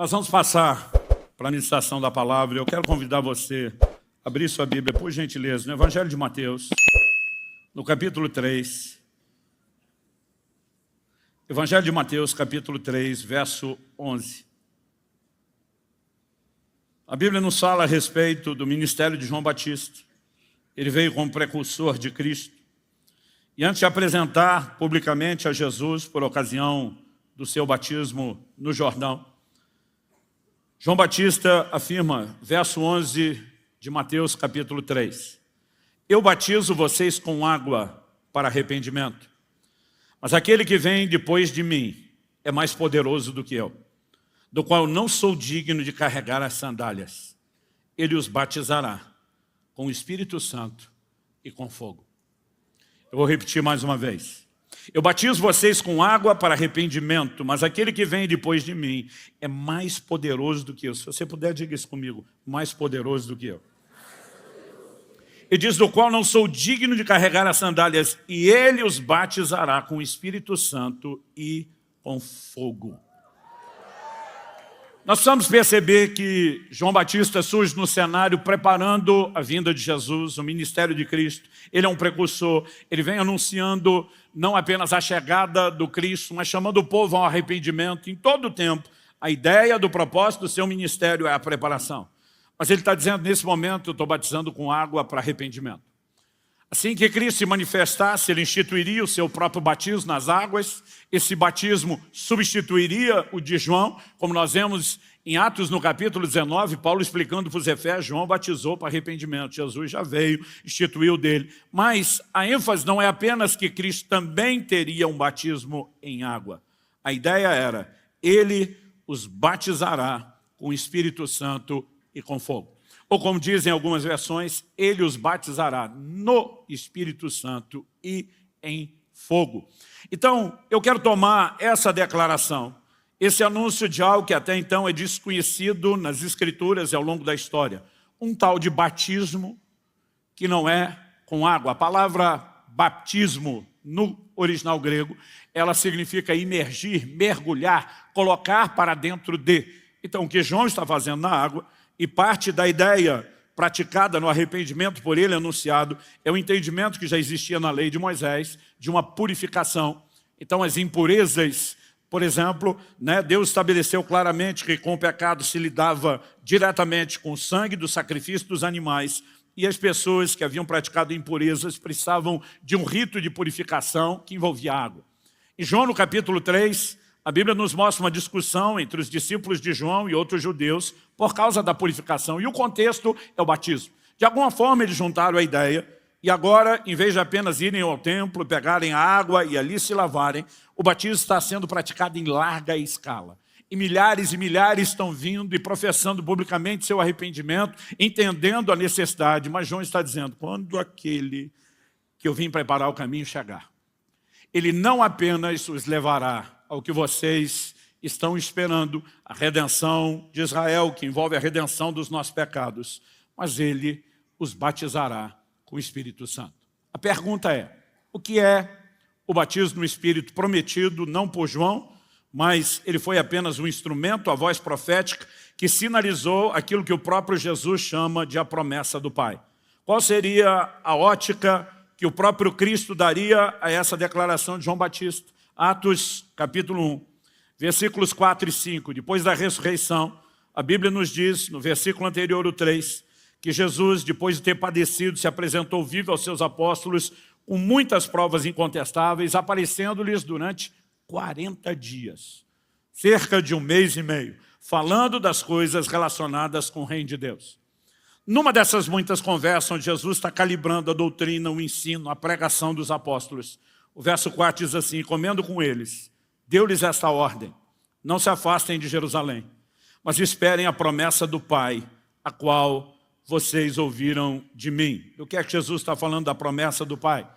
Nós vamos passar para a ministração da palavra. Eu quero convidar você a abrir sua Bíblia, por gentileza, no Evangelho de Mateus, no capítulo 3. Evangelho de Mateus, capítulo 3, verso 11. A Bíblia nos fala a respeito do ministério de João Batista. Ele veio como precursor de Cristo. E antes de apresentar publicamente a Jesus por ocasião do seu batismo no Jordão, João Batista afirma, verso 11 de Mateus capítulo 3, eu batizo vocês com água para arrependimento, mas aquele que vem depois de mim é mais poderoso do que eu, do qual não sou digno de carregar as sandálias. Ele os batizará com o Espírito Santo e com fogo. Eu vou repetir mais uma vez. Eu batizo vocês com água para arrependimento, mas aquele que vem depois de mim é mais poderoso do que eu. Se você puder, diga isso comigo. Mais poderoso do que eu. Ele diz, do qual não sou digno de carregar as sandálias, e ele os batizará com o Espírito Santo e com fogo. Nós precisamos perceber que João Batista surge no cenário preparando a vinda de Jesus, o ministério de Cristo. Ele é um precursor, ele vem anunciando não apenas a chegada do Cristo, mas chamando o povo ao arrependimento. Em todo o tempo, a ideia do propósito do seu ministério é a preparação. Mas ele está dizendo, nesse momento, eu estou batizando com água para arrependimento. Assim que Cristo se manifestasse, ele instituiria o seu próprio batismo nas águas. Esse batismo substituiria o de João, como nós vemos em Atos no capítulo 19, Paulo explicando para os Efésios, João batizou para arrependimento, Jesus já veio, instituiu dele. Mas a ênfase não é apenas que Cristo também teria um batismo em água. A ideia era, ele os batizará com o Espírito Santo e com fogo. Ou como dizem algumas versões, ele os batizará no Espírito Santo e em fogo. Então, eu quero tomar essa declaração, esse anúncio de algo que até então é desconhecido nas Escrituras e ao longo da história. Um tal de batismo que não é com água. A palavra batismo no original grego, ela significa imergir, mergulhar, colocar para dentro de. Então, o que João está fazendo na água, e parte da ideia praticada no arrependimento por ele anunciado é o entendimento que já existia na lei de Moisés, de uma purificação. Então as impurezas, por exemplo, Deus estabeleceu claramente que com o pecado se lidava diretamente com o sangue do sacrifício dos animais, e as pessoas que haviam praticado impurezas precisavam de um rito de purificação que envolvia água. Em João, no capítulo 3, a Bíblia nos mostra uma discussão entre os discípulos de João e outros judeus por causa da purificação. E o contexto é o batismo. De alguma forma eles juntaram a ideia e agora, em vez de apenas irem ao templo, pegarem a água e ali se lavarem, o batismo está sendo praticado em larga escala. E milhares estão vindo e professando publicamente seu arrependimento, entendendo a necessidade. Mas João está dizendo, quando aquele que eu vim preparar o caminho chegar, ele não apenas os levará ao que vocês estão esperando, a redenção de Israel, que envolve a redenção dos nossos pecados, mas ele os batizará com o Espírito Santo. A pergunta é, o que é o batismo no Espírito prometido, não por João, mas ele foi apenas um instrumento, a voz profética, que sinalizou aquilo que o próprio Jesus chama de a promessa do Pai. Qual seria a ótica que o próprio Cristo daria a essa declaração de João Batista? Atos, capítulo 1, versículos 4 e 5. Depois da ressurreição, a Bíblia nos diz, no versículo anterior, o 3, que Jesus, depois de ter padecido, se apresentou vivo aos seus apóstolos com muitas provas incontestáveis, aparecendo-lhes durante 40 dias, cerca de 1 mês e meio, falando das coisas relacionadas com o reino de Deus. Numa dessas muitas conversas, onde Jesus está calibrando a doutrina, o ensino, a pregação dos apóstolos, o verso 4 diz assim, comendo com eles, deu-lhes esta ordem, não se afastem de Jerusalém, mas esperem a promessa do Pai, a qual vocês ouviram de mim. O que é que Jesus está falando da promessa do Pai?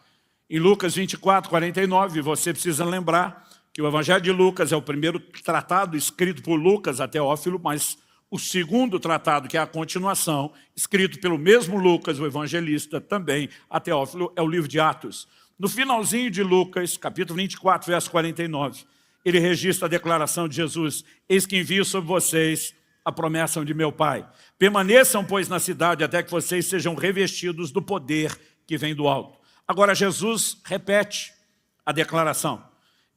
Em Lucas 24, 49, você precisa lembrar que o Evangelho de Lucas é o primeiro tratado escrito por Lucas a Teófilo, mas o segundo tratado, que é a continuação, escrito pelo mesmo Lucas, o evangelista, também a Teófilo, é o livro de Atos. No finalzinho de Lucas, capítulo 24, verso 49, ele registra a declaração de Jesus: eis que envio sobre vocês a promessa de meu Pai. Permaneçam, pois, na cidade até que vocês sejam revestidos do poder que vem do alto. Agora Jesus repete a declaração.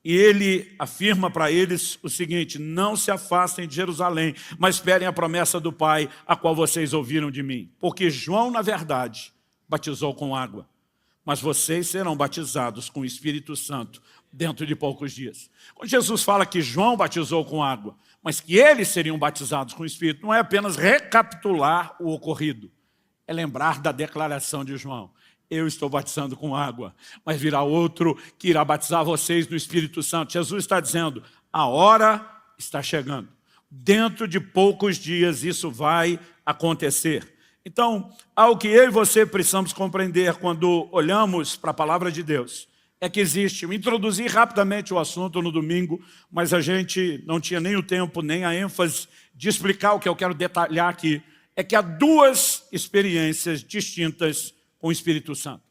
E ele afirma para eles o seguinte: não se afastem de Jerusalém, mas esperem a promessa do Pai, a qual vocês ouviram de mim. Porque João, na verdade, batizou com água, mas vocês serão batizados com o Espírito Santo dentro de poucos dias. Quando Jesus fala que João batizou com água, mas que eles seriam batizados com o Espírito, não é apenas recapitular o ocorrido, é lembrar da declaração de João: eu estou batizando com água, mas virá outro que irá batizar vocês no Espírito Santo. Jesus está dizendo: a hora está chegando. Dentro de poucos dias isso vai acontecer. Então, algo que eu e você precisamos compreender quando olhamos para a palavra de Deus é que existe. Eu introduzi rapidamente o assunto no domingo, mas a gente não tinha nem o tempo, nem a ênfase de explicar o que eu quero detalhar aqui. É que há duas experiências distintas com o Espírito Santo.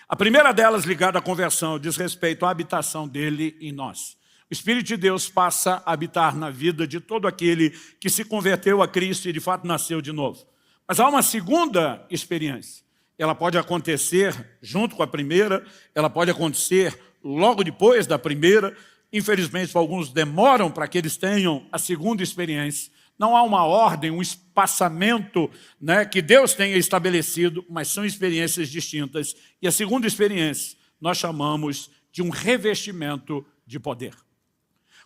A primeira delas, ligada à conversão, diz respeito à habitação dele em nós. O Espírito de Deus passa a habitar na vida de todo aquele que se converteu a Cristo e de fato nasceu de novo. Mas há uma segunda experiência. Ela pode acontecer junto com a primeira, ela pode acontecer logo depois da primeira. Infelizmente, alguns demoram para que eles tenham a segunda experiência. Não há uma ordem, um espaçamento, né, que Deus tenha estabelecido, mas são experiências distintas. E a segunda experiência nós chamamos de um revestimento de poder.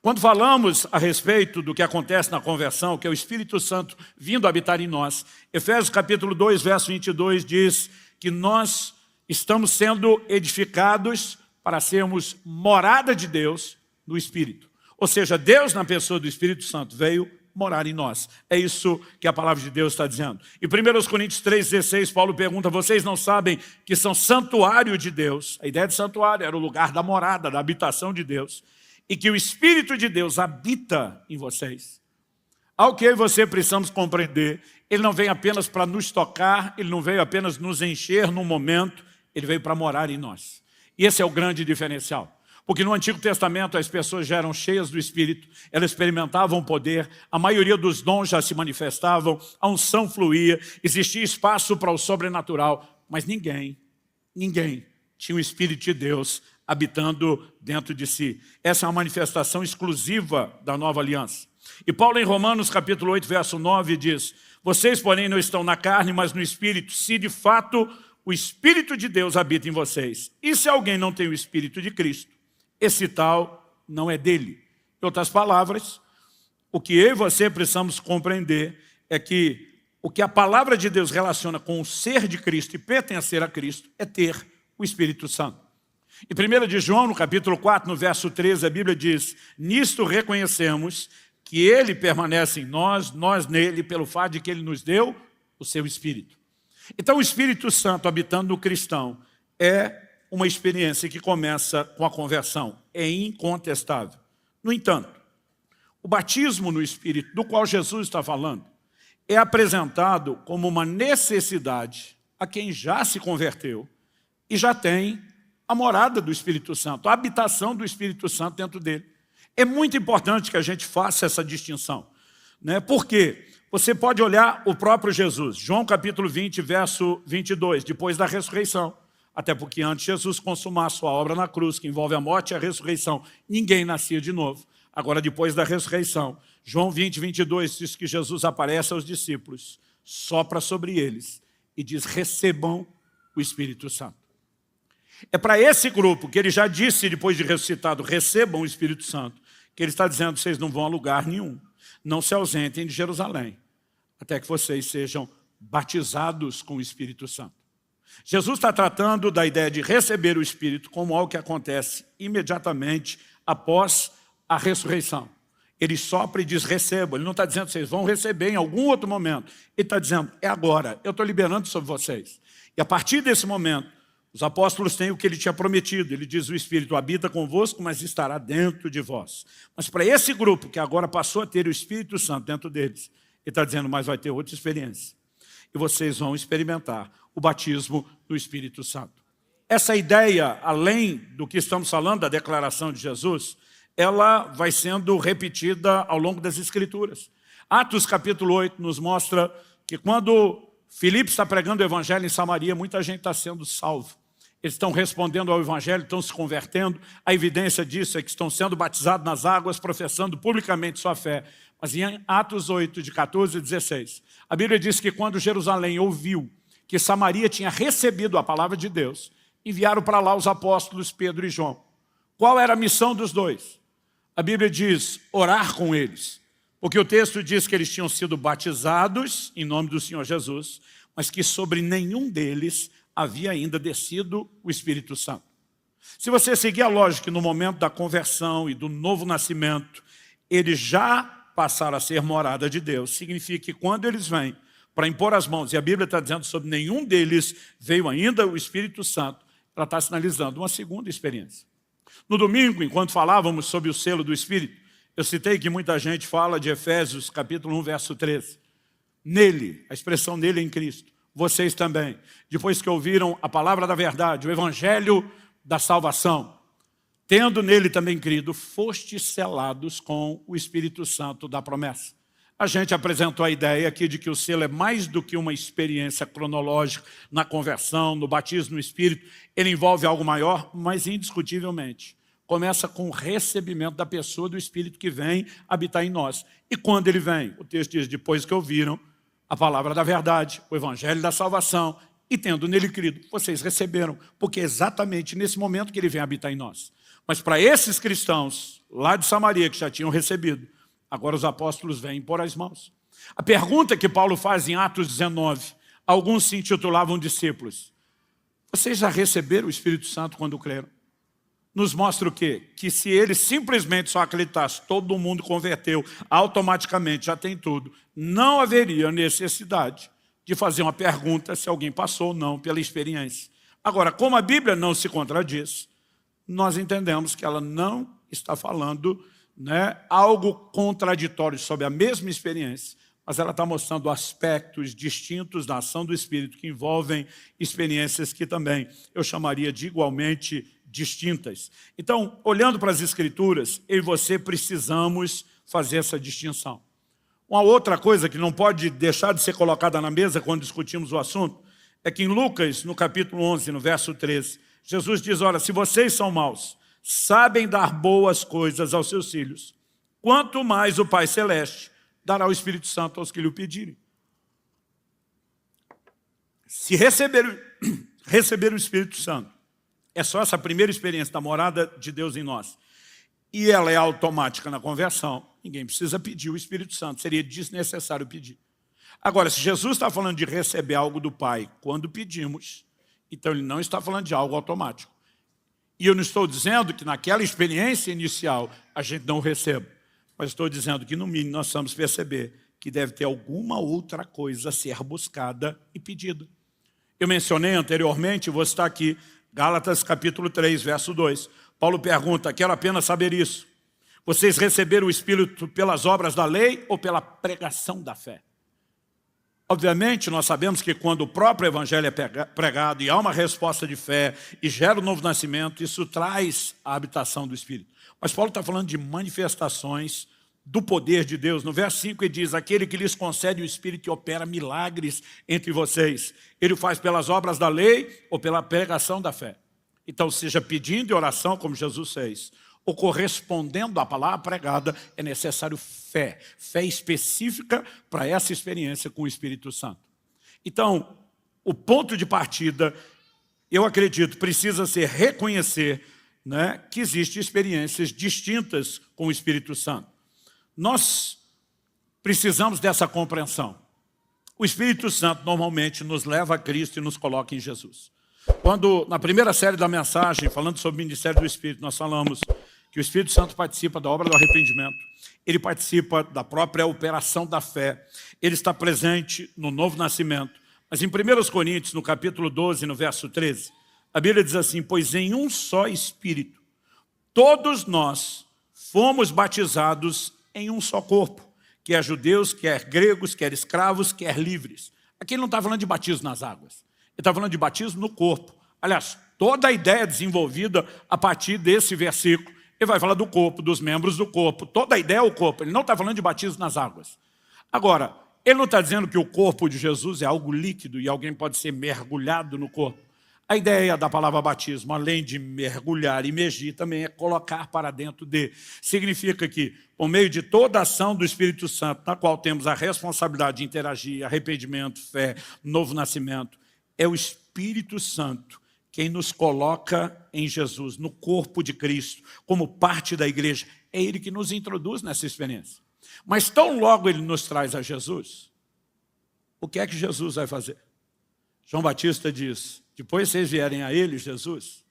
Quando falamos a respeito do que acontece na conversão, que é o Espírito Santo vindo habitar em nós, Efésios capítulo 2, verso 22 diz que nós estamos sendo edificados para sermos morada de Deus no Espírito. Ou seja, Deus na pessoa do Espírito Santo veio morar em nós. É isso que a palavra de Deus está dizendo. Em 1 Coríntios 3,16, Paulo pergunta: vocês não sabem que são santuário de Deus? A ideia de santuário era o lugar da morada, da habitação de Deus. E que o Espírito de Deus habita em vocês. Ao que eu e você precisamos compreender, ele não veio apenas para nos tocar, ele não veio apenas nos encher num momento, ele veio para morar em nós. E esse é o grande diferencial. Porque no Antigo Testamento as pessoas já eram cheias do Espírito, elas experimentavam poder, a maioria dos dons já se manifestavam, a unção fluía, existia espaço para o sobrenatural, mas ninguém tinha o Espírito de Deus habitando dentro de si. Essa é uma manifestação exclusiva da nova aliança. E Paulo em Romanos capítulo 8, verso 9 diz: vocês, porém, não estão na carne, mas no Espírito, se de fato o Espírito de Deus habita em vocês. E se alguém não tem o Espírito de Cristo, esse tal não é dele. Em outras palavras, o que eu e você precisamos compreender é que o que a palavra de Deus relaciona com o ser de Cristo e pertencer a Cristo é ter o Espírito Santo. Em 1 de João, no capítulo 4, no verso 13, a Bíblia diz: nisto reconhecemos que ele permanece em nós, nós nele, pelo fato de que ele nos deu o seu Espírito. Então o Espírito Santo habitando no cristão é uma experiência que começa com a conversão, é incontestável. No entanto, o batismo no Espírito, do qual Jesus está falando, é apresentado como uma necessidade a quem já se converteu e já tem a morada do Espírito Santo, a habitação do Espírito Santo dentro dele. É muito importante que a gente faça essa distinção, né? Porque você pode olhar o próprio Jesus, João capítulo 20, verso 22, depois da ressurreição. Até porque antes Jesus consumar sua obra na cruz, que envolve a morte e a ressurreição, ninguém nascia de novo. Agora, depois da ressurreição, João 20, 22 diz que Jesus aparece aos discípulos, sopra sobre eles e diz: recebam o Espírito Santo. É para esse grupo que ele já disse, depois de ressuscitado, recebam o Espírito Santo, que ele está dizendo: vocês não vão a lugar nenhum, não se ausentem de Jerusalém, até que vocês sejam batizados com o Espírito Santo. Jesus está tratando da ideia de receber o Espírito como algo que acontece imediatamente após a ressurreição. Ele sopra e diz: recebam. Ele não está dizendo que vocês vão receber em algum outro momento. Ele está dizendo: é agora, eu estou liberando sobre vocês. E a partir desse momento, os apóstolos têm o que ele tinha prometido. Ele diz: o Espírito habita convosco, mas estará dentro de vós. Mas para esse grupo que agora passou a ter o Espírito Santo dentro deles, ele está dizendo: mas vai ter outra experiência. E vocês vão experimentar o batismo do Espírito Santo. Essa ideia, além do que estamos falando da declaração de Jesus, ela vai sendo repetida ao longo das Escrituras. Atos capítulo 8 nos mostra que quando Filipe está pregando o evangelho em Samaria, muita gente está sendo salvo. Eles estão respondendo ao evangelho, estão se convertendo. A evidência disso é que estão sendo batizados nas águas, professando publicamente sua fé. Mas em Atos 8, de 14 a 16, a Bíblia diz que quando Jerusalém ouviu que Samaria tinha recebido a palavra de Deus, enviaram para lá os apóstolos Pedro e João. Qual era a missão dos dois? A Bíblia diz orar com eles, porque o texto diz que eles tinham sido batizados em nome do Senhor Jesus, mas que sobre nenhum deles havia ainda descido o Espírito Santo. Se você seguir a lógica no momento da conversão e do novo nascimento, eles já passaram a ser morada de Deus. Significa que quando eles vêm para impor as mãos, e a Bíblia está dizendo sobre nenhum deles veio ainda o Espírito Santo, ela está sinalizando uma segunda experiência. No domingo, enquanto falávamos sobre o selo do Espírito, eu citei que muita gente fala de Efésios capítulo 1, verso 13. Nele, a expressão nele em Cristo, vocês também, depois que ouviram a palavra da verdade, o evangelho da salvação, tendo nele também crido, fostes selados com o Espírito Santo da promessa. A gente apresentou a ideia aqui de que o selo é mais do que uma experiência cronológica na conversão, no batismo no Espírito. Ele envolve algo maior, mas indiscutivelmente começa com o recebimento da pessoa do Espírito que vem habitar em nós. E quando ele vem, o texto diz, depois que ouviram a palavra da verdade, o evangelho da salvação, e tendo nele crido, vocês receberam, porque é exatamente nesse momento que ele vem habitar em nós. Mas para esses cristãos lá de Samaria que já tinham recebido, agora os apóstolos vêm pôr as mãos. A pergunta que Paulo faz em Atos 19, alguns se intitulavam discípulos. Vocês já receberam o Espírito Santo quando creram? Nos mostra o quê? Que se eles simplesmente só acreditassem, todo mundo converteu, automaticamente já tem tudo, não haveria necessidade de fazer uma pergunta se alguém passou ou não pela experiência. Agora, como a Bíblia não se contradiz, nós entendemos que ela não está falando algo contraditório sobre a mesma experiência, mas ela está mostrando aspectos distintos da ação do Espírito que envolvem experiências que também eu chamaria de igualmente distintas. Então, olhando para as Escrituras, eu e você precisamos fazer essa distinção. Uma outra coisa que não pode deixar de ser colocada na mesa quando discutimos o assunto é que em Lucas, no capítulo 11, no verso 13, Jesus diz, olha, se vocês são maus, sabem dar boas coisas aos seus filhos, quanto mais o Pai Celeste dará o Espírito Santo aos que lhe o pedirem. Se receber o Espírito Santo, é só essa primeira experiência da morada de Deus em nós, e ela é automática na conversão, ninguém precisa pedir o Espírito Santo, seria desnecessário pedir. Agora, se Jesus está falando de receber algo do Pai quando pedimos, então ele não está falando de algo automático. E eu não estou dizendo que naquela experiência inicial a gente não receba, mas estou dizendo que no mínimo nós vamos perceber que deve ter alguma outra coisa a ser buscada e pedida. Eu mencionei anteriormente, vou citar aqui, Gálatas capítulo 3, verso 2. Paulo pergunta, quero apenas saber isso. Vocês receberam o Espírito pelas obras da lei ou pela pregação da fé? Obviamente, nós sabemos que quando o próprio Evangelho é pregado e há uma resposta de fé e gera um novo nascimento, isso traz a habitação do Espírito. Mas Paulo está falando de manifestações do poder de Deus. No verso 5 ele diz, aquele que lhes concede o Espírito e opera milagres entre vocês, ele o faz pelas obras da lei ou pela pregação da fé. Então, seja pedindo em oração, como Jesus fez, ou correspondendo à palavra pregada, é necessário fé. Fé específica para essa experiência com o Espírito Santo. Então, o ponto de partida, eu acredito, precisa ser reconhecer que existem experiências distintas com o Espírito Santo. Nós precisamos dessa compreensão. O Espírito Santo normalmente nos leva a Cristo e nos coloca em Jesus. Quando, na primeira série da mensagem, falando sobre o ministério do Espírito, nós falamos que o Espírito Santo participa da obra do arrependimento, ele participa da própria operação da fé, ele está presente no novo nascimento. Mas em 1 Coríntios, no capítulo 12, no verso 13, a Bíblia diz assim, pois em um só Espírito, todos nós fomos batizados em um só corpo, quer judeus, quer gregos, quer escravos, quer livres. Aqui ele não está falando de batismo nas águas, ele está falando de batismo no corpo. Aliás, toda a ideia desenvolvida a partir desse versículo Ele vai falar do corpo, dos membros do corpo. Toda a ideia é o corpo. Ele não está falando de batismo nas águas. Agora, ele não está dizendo que o corpo de Jesus é algo líquido e alguém pode ser mergulhado no corpo. A ideia da palavra batismo, além de mergulhar, imergir, também é colocar para dentro de. Significa que, por meio de toda a ação do Espírito Santo, na qual temos a responsabilidade de interagir, arrependimento, fé, novo nascimento, é o Espírito Santo quem nos coloca em Jesus, no corpo de Cristo, como parte da igreja. É Ele que nos introduz nessa experiência. Mas tão logo Ele nos traz a Jesus, o que é que Jesus vai fazer? João Batista diz, depois vocês vierem a Ele, Jesus,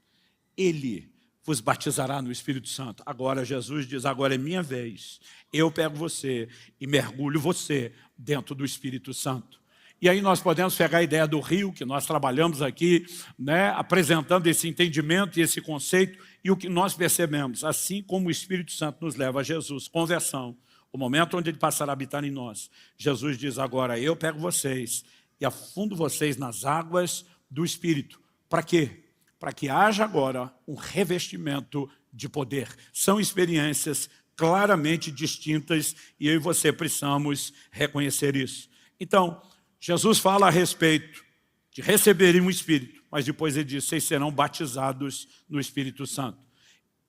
Ele vos batizará no Espírito Santo. Agora Jesus diz, agora é minha vez. Eu pego você e mergulho você dentro do Espírito Santo. E aí nós podemos pegar a ideia do rio, que nós trabalhamos aqui, né, apresentando esse entendimento e esse conceito, e o que nós percebemos, assim como o Espírito Santo nos leva a Jesus, conversão, o momento onde Ele passará a habitar em nós, Jesus diz agora, eu pego vocês e afundo vocês nas águas do Espírito. Para quê? Para que haja agora um revestimento de poder. São experiências claramente distintas e eu e você precisamos reconhecer isso. Então, Jesus fala a respeito de receberem um Espírito, mas depois Ele diz, vocês serão batizados no Espírito Santo.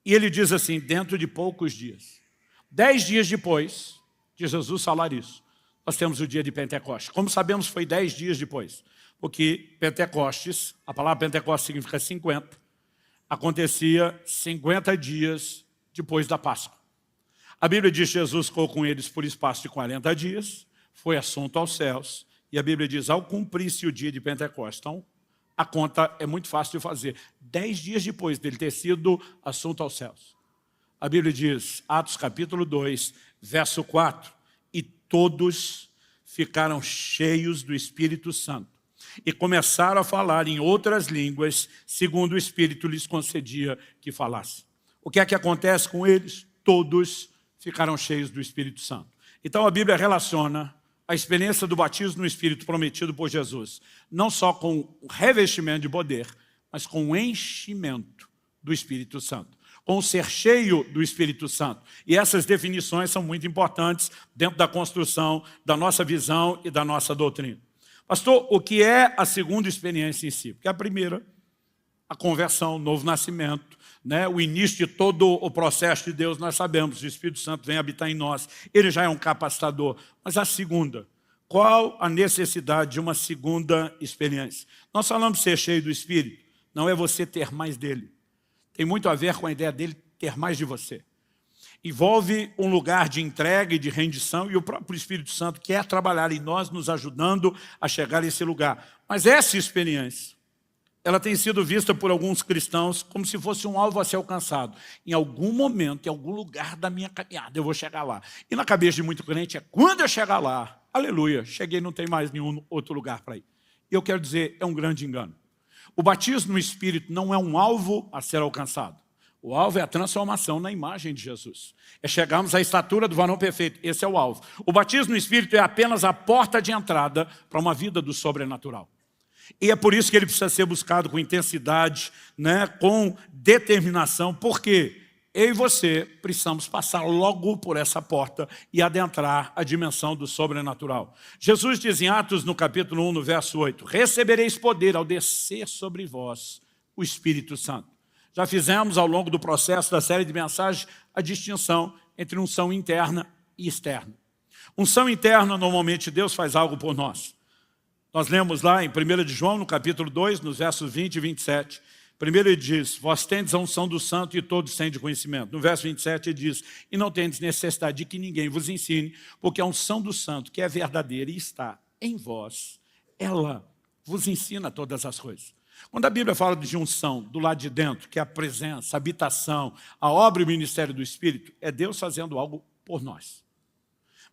E Ele diz assim, dentro de poucos dias. 10 dias depois de Jesus falar isso, nós temos o dia de Pentecostes. Como sabemos, foi 10 dias depois. Porque Pentecostes, a palavra Pentecostes significa 50, acontecia 50 dias depois da Páscoa. A Bíblia diz que Jesus ficou com eles por espaço de 40 dias, foi assunto aos céus, e a Bíblia diz, ao cumprir-se o dia de Pentecostes, então a conta é muito fácil de fazer. 10 dias depois dele ter sido assunto aos céus. A Bíblia diz, Atos capítulo 2, verso 4, e todos ficaram cheios do Espírito Santo e começaram a falar em outras línguas, segundo o Espírito lhes concedia que falassem. O que é que acontece com eles? Todos ficaram cheios do Espírito Santo. Então a Bíblia relaciona a experiência do batismo no Espírito prometido por Jesus, não só com o revestimento de poder, mas com o enchimento do Espírito Santo, com o ser cheio do Espírito Santo. E essas definições são muito importantes dentro da construção da nossa visão e da nossa doutrina. Pastor, o que é a segunda experiência em si? Porque a primeira, a conversão, o novo nascimento, né? O início de todo o processo de Deus, nós sabemos, o Espírito Santo vem habitar em nós, ele já é um capacitador. Mas a segunda, qual a necessidade de uma segunda experiência? Nós falamos ser cheio do Espírito, não é você ter mais dele. Tem muito a ver com a ideia dele ter mais de você. Envolve um lugar de entrega e de rendição, e o próprio Espírito Santo quer trabalhar em nós, nos ajudando a chegar a esse lugar. Mas essa experiência, ela tem sido vista por alguns cristãos como se fosse um alvo a ser alcançado. Em algum momento, em algum lugar da minha caminhada, eu vou chegar lá. E na cabeça de muito crente é, quando eu chegar lá, aleluia, cheguei, não tem mais nenhum outro lugar para ir. E eu quero dizer, é um grande engano. O batismo no Espírito não é um alvo a ser alcançado. O alvo é a transformação na imagem de Jesus. É chegarmos à estatura do varão perfeito. Esse é o alvo. O batismo no Espírito é apenas a porta de entrada para uma vida do sobrenatural. E é por isso que ele precisa ser buscado com intensidade, né, com determinação, porque eu e você precisamos passar logo por essa porta e adentrar a dimensão do sobrenatural. Jesus diz em Atos, no capítulo 1, no verso 8, recebereis poder ao descer sobre vós o Espírito Santo. Já fizemos ao longo do processo da série de mensagens a distinção entre unção interna e externa. Unção interna, normalmente Deus faz algo por nós. Nós lemos lá em 1 de João, no capítulo 2, nos versos 20 e 27. Primeiro ele diz, vós tendes a unção do santo e todos têm de conhecimento. No verso 27 ele diz, e não tendes necessidade de que ninguém vos ensine, porque a unção do santo, que é verdadeira e está em vós, ela vos ensina todas as coisas. Quando a Bíblia fala de unção do lado de dentro, que é a presença, a habitação, a obra e o ministério do Espírito, é Deus fazendo algo por nós.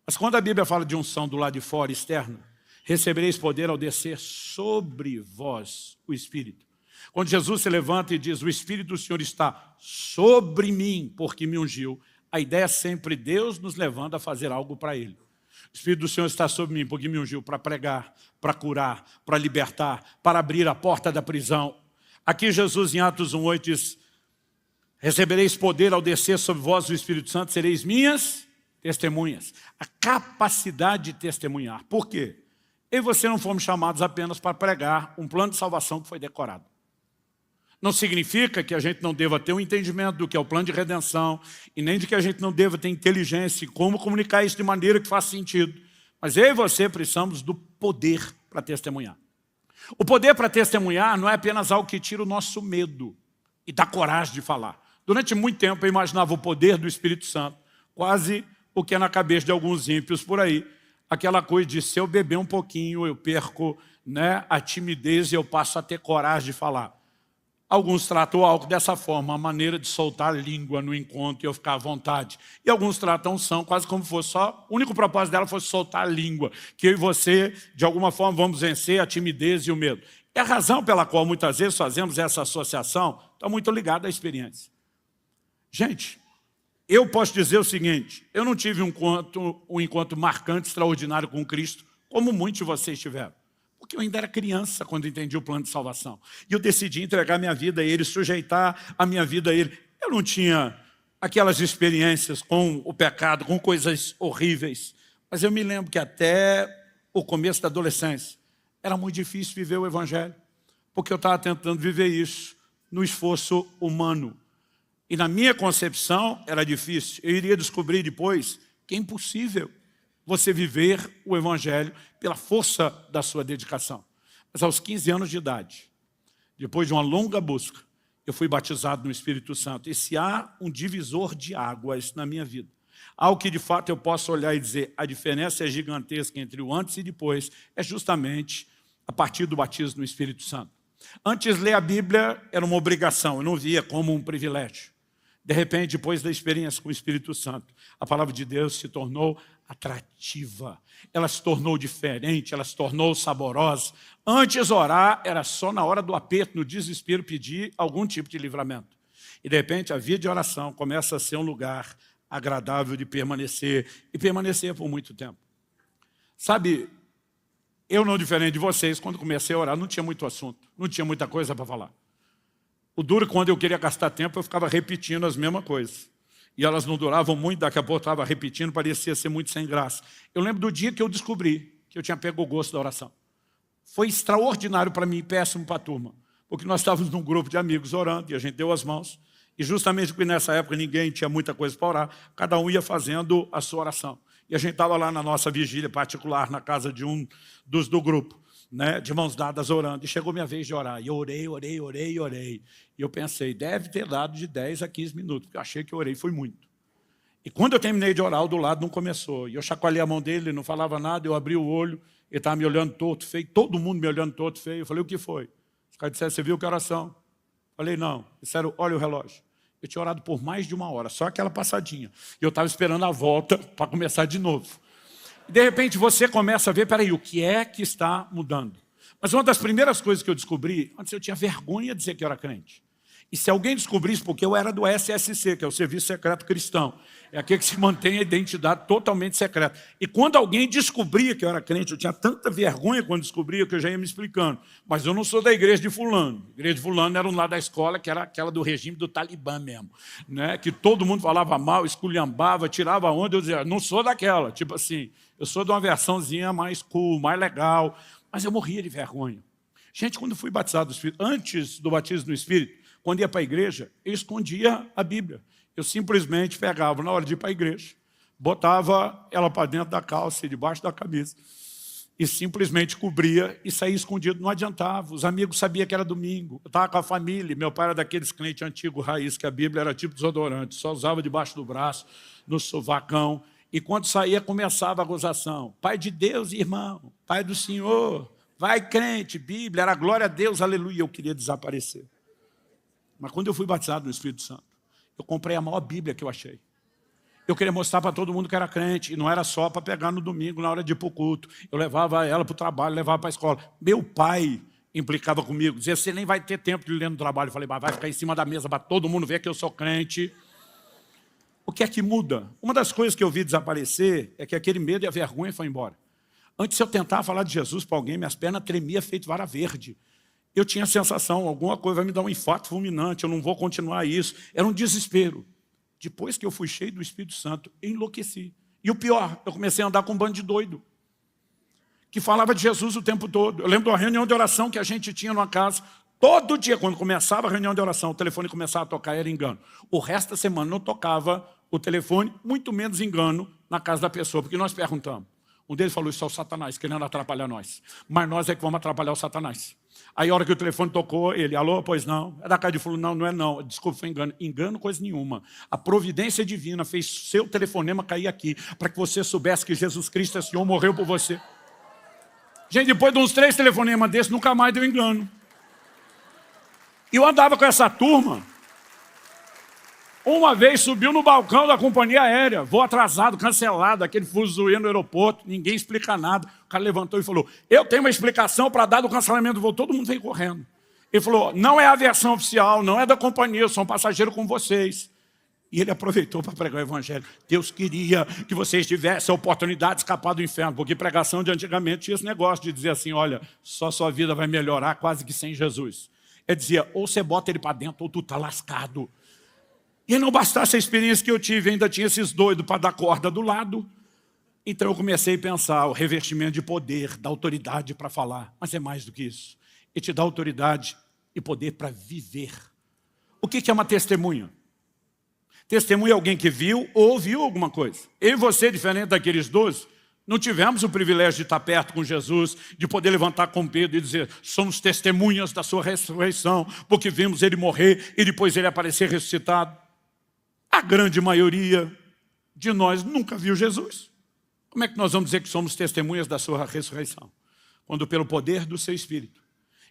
Mas quando a Bíblia fala de unção do lado de fora, externa, recebereis poder ao descer sobre vós o Espírito. Quando Jesus se levanta e diz, o Espírito do Senhor está sobre mim, porque me ungiu, a ideia é sempre Deus nos levando a fazer algo para Ele. O Espírito do Senhor está sobre mim, porque me ungiu para pregar, para curar, para libertar, para abrir a porta da prisão. Aqui Jesus, em Atos 1,8, diz, Recebereis poder ao descer sobre vós o Espírito Santo, sereis minhas testemunhas. A capacidade de testemunhar. Por quê? Eu e você não fomos chamados apenas para pregar um plano de salvação que foi decorado. Não significa que a gente não deva ter um entendimento do que é o plano de redenção e nem de que a gente não deva ter inteligência em como comunicar isso de maneira que faça sentido. Mas eu e você precisamos do poder para testemunhar. O poder para testemunhar não é apenas algo que tira o nosso medo e dá coragem de falar. Durante muito tempo eu imaginava o poder do Espírito Santo, quase o que é na cabeça de alguns ímpios por aí. Aquela coisa de se eu beber um pouquinho, eu perco, a timidez e eu passo a ter coragem de falar. Alguns tratam o álcool dessa forma, a maneira de soltar a língua no encontro e eu ficar à vontade. E alguns tratam a unção quase como se fosse só, o único propósito dela fosse soltar a língua, que eu e você, de alguma forma, vamos vencer a timidez e o medo. E a razão pela qual muitas vezes fazemos essa associação está muito ligada à experiência. Gente, eu posso dizer o seguinte, eu não tive um encontro marcante, extraordinário com Cristo, como muitos de vocês tiveram. Porque eu ainda era criança quando entendi o plano de salvação. E eu decidi entregar minha vida a Ele, sujeitar a minha vida a Ele. Eu não tinha aquelas experiências com o pecado, com coisas horríveis. Mas eu me lembro que até o começo da adolescência era muito difícil viver o Evangelho. Porque eu estava tentando viver isso no esforço humano. E na minha concepção era difícil. Eu iria descobrir depois que é impossível você viver o Evangelho pela força da sua dedicação. Mas aos 15 anos de idade, depois de uma longa busca, eu fui batizado no Espírito Santo. E se há um divisor de águas na minha vida, algo que de fato eu posso olhar e dizer, a diferença é gigantesca entre o antes e depois, é justamente a partir do batismo no Espírito Santo. Antes, ler a Bíblia era uma obrigação, eu não via como um privilégio. De repente, depois da experiência com o Espírito Santo, a palavra de Deus se tornou atrativa, ela se tornou diferente, ela se tornou saborosa. Antes, orar era só na hora do aperto, no desespero, pedir algum tipo de livramento. E de repente, a vida de oração começa a ser um lugar agradável de permanecer, e permanecer por muito tempo. Sabe, eu não diferente de vocês, quando comecei a orar, não tinha muito assunto, não tinha muita coisa para falar. O duro, quando eu queria gastar tempo, eu ficava repetindo as mesmas coisas. E elas não duravam muito, daqui a pouco eu estava repetindo, parecia ser muito sem graça. Eu lembro do dia que eu descobri que eu tinha pego o gosto da oração. Foi extraordinário para mim e péssimo para a turma. Porque nós estávamos num grupo de amigos orando, e a gente deu as mãos. E justamente porque nessa época ninguém tinha muita coisa para orar, cada um ia fazendo a sua oração. E a gente estava lá na nossa vigília particular, na casa de um dos do grupo, de mãos dadas orando. E chegou minha vez de orar. E eu orei. E eu pensei, deve ter dado de 10 a 15 minutos, porque eu achei que eu orei, foi muito. E quando eu terminei de orar, o do lado não começou. E eu chacoalhei a mão dele, ele não falava nada, eu abri o olho, ele estava me olhando torto, feio, todo mundo me olhando torto, feio. Eu falei, o que foi? Os caras disseram, você viu que oração? Eu falei, não. Disseram, olha o relógio. Eu tinha orado por mais de 1 hora, só aquela passadinha. E eu estava esperando a volta para começar de novo. E de repente você começa a ver, peraí, o que é que está mudando? Mas uma das primeiras coisas que eu descobri, antes eu tinha vergonha de dizer que eu era crente. E se alguém descobrisse, porque eu era do SSC, que é o Serviço Secreto Cristão, é aquele que se mantém a identidade totalmente secreta. E quando alguém descobria que eu era crente, eu tinha tanta vergonha quando descobria que eu já ia me explicando. Mas eu não sou da igreja de fulano. A igreja de fulano era um lá da escola, que era aquela do regime do Talibã mesmo. Que todo mundo falava mal, esculhambava, tirava onda. Eu dizia, não sou daquela. Tipo assim, eu sou de uma versãozinha mais cool, mais legal. Mas eu morria de vergonha. Gente, quando eu fui batizado no Espírito, antes do batismo no Espírito, quando ia para a igreja, eu escondia a Bíblia. Eu simplesmente pegava, na hora de ir para a igreja, botava ela para dentro da calça e debaixo da camisa, e simplesmente cobria e saía escondido. Não adiantava, os amigos sabiam que era domingo. Eu estava com a família, meu pai era daqueles crentes antigos, raiz, que a Bíblia era tipo desodorante, só usava debaixo do braço, no sovacão. E quando saía, começava a gozação. Pai de Deus, irmão, Pai do Senhor, vai crente, Bíblia, era glória a Deus, aleluia. Eu queria desaparecer. Mas quando eu fui batizado no Espírito Santo, eu comprei a maior Bíblia que eu achei. Eu queria mostrar para todo mundo que era crente, e não era só para pegar no domingo, na hora de ir para o culto. Eu levava ela para o trabalho, levava para a escola. Meu pai implicava comigo, dizia, você nem vai ter tempo de ler no trabalho. Eu falei, mas vai ficar em cima da mesa para todo mundo ver que eu sou crente. O que é que muda? Uma das coisas que eu vi desaparecer é que aquele medo e a vergonha foi embora. Antes, se eu tentava falar de Jesus para alguém, minhas pernas tremiam feito vara verde. eu tinha a sensação, alguma coisa vai me dar um infarto fulminante, eu não vou continuar isso. Era um desespero. Depois que eu fui cheio do Espírito Santo, eu enlouqueci. E o pior, eu comecei a andar com um bando de doido, que falava de Jesus o tempo todo. Eu lembro de uma reunião de oração que a gente tinha numa casa. Todo dia, quando começava a reunião de oração, o telefone começava a tocar, era engano. O resto da semana não tocava o telefone, muito menos engano na casa da pessoa, porque nós perguntamos. Um deles falou, isso é o Satanás, querendo atrapalhar nós. Mas nós é que vamos atrapalhar o Satanás. Aí a hora que o telefone tocou, ele, alô, pois não. É da casa de fulano, não, não é não. Desculpa, foi engano. Engano, coisa nenhuma. A providência divina fez seu telefonema cair aqui, para que você soubesse que Jesus Cristo é Senhor, morreu por você. Gente, depois de uns 3 telefonemas desses, nunca mais deu engano. E eu andava com essa turma. Uma vez subiu no balcão da companhia aérea, voo atrasado, cancelado, aquele fuzuê no aeroporto, ninguém explica nada. O cara levantou e falou, eu tenho uma explicação para dar do cancelamento do voo. Todo mundo veio correndo. Ele falou, não é a versão oficial, não é da companhia, eu sou um passageiro como vocês. E ele aproveitou para pregar o evangelho. Deus queria que vocês tivessem a oportunidade de escapar do inferno, porque pregação de antigamente tinha esse negócio de dizer assim, olha, só sua vida vai melhorar quase que sem Jesus. Ele dizia, ou você bota ele para dentro ou tu está lascado. E não bastasse a experiência que eu tive, ainda tinha esses doidos para dar corda do lado. Então eu comecei a pensar o revestimento de poder, da autoridade para falar. Mas é mais do que isso. Ele te dá autoridade e poder para viver. O que é uma testemunha? Testemunha é alguém que viu ou ouviu alguma coisa. Eu e você, diferente daqueles 12, não tivemos o privilégio de estar perto com Jesus, de poder levantar com Pedro e dizer, somos testemunhas da sua ressurreição, porque vimos ele morrer e depois ele aparecer ressuscitado. A grande maioria de nós nunca viu Jesus. Como é que nós vamos dizer que somos testemunhas da sua ressurreição? Quando pelo poder do seu Espírito,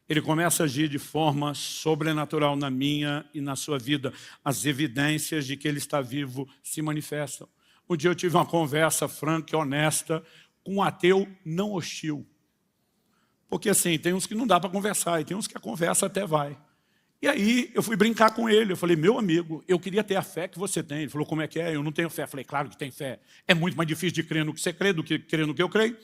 ele começa a agir de forma sobrenatural na minha e na sua vida. As evidências de que ele está vivo se manifestam. Um dia eu tive uma conversa franca e honesta com um ateu não hostil. Porque assim, tem uns que não dá para conversar, e tem uns que a conversa até vai. E aí eu fui brincar com ele, eu falei, meu amigo, eu queria ter a fé que você tem. Ele falou, como é que é? Eu não tenho fé. Eu falei, claro que tem fé. É muito mais difícil de crer no que você crê do que crer no que eu creio.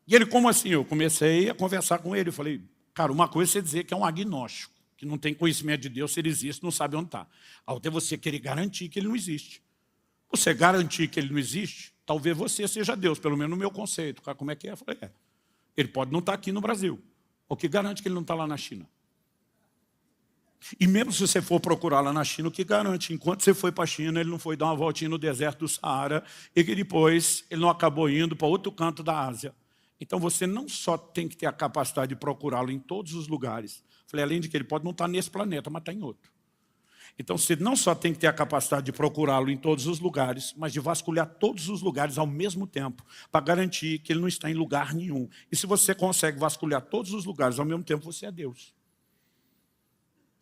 E ele, como assim? Eu comecei a conversar com ele. Eu falei, cara, uma coisa é você dizer que é um agnóstico, que não tem conhecimento de Deus, se ele existe, não sabe onde está. A outra é você querer garantir que ele não existe. Você garantir que ele não existe, talvez você seja Deus, pelo menos no meu conceito. Cara, como é que é? Eu falei, ele pode não estar aqui no Brasil. O que garante que ele não está lá na China? E mesmo se você for procurar lá na China, o que garante? Enquanto você foi para a China, ele não foi dar uma voltinha no deserto do Saara e que depois ele não acabou indo para outro canto da Ásia. Então você não só tem que ter a capacidade de procurá-lo em todos os lugares. Falei, além de que ele pode não estar nesse planeta, mas está em outro. Então você não só tem que ter a capacidade de procurá-lo em todos os lugares, mas de vasculhar todos os lugares ao mesmo tempo, para garantir que ele não está em lugar nenhum. E se você consegue vasculhar todos os lugares ao mesmo tempo, você é Deus.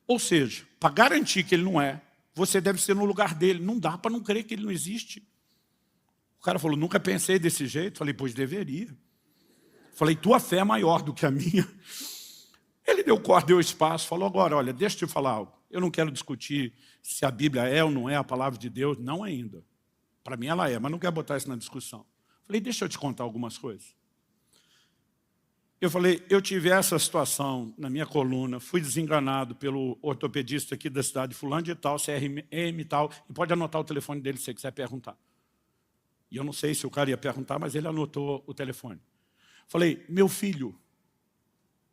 Ou seja, para garantir que ele não é, você deve ser no lugar dele. Não dá para não crer que ele não existe. O cara falou, nunca pensei desse jeito. Falei, pois deveria. Falei, tua fé é maior do que a minha. Ele deu corda, deu espaço, falou, agora, olha, deixa eu te falar algo. Eu não quero discutir se a Bíblia é ou não é a palavra de Deus, não ainda. Para mim ela é, mas não quero botar isso na discussão. Falei, deixa eu te contar algumas coisas. Eu falei, eu tive essa situação na minha coluna, fui desenganado pelo ortopedista aqui da cidade, fulano de tal, CRM e tal, e pode anotar o telefone dele se você quiser perguntar. E eu não sei se o cara ia perguntar, mas ele anotou o telefone. Falei, meu filho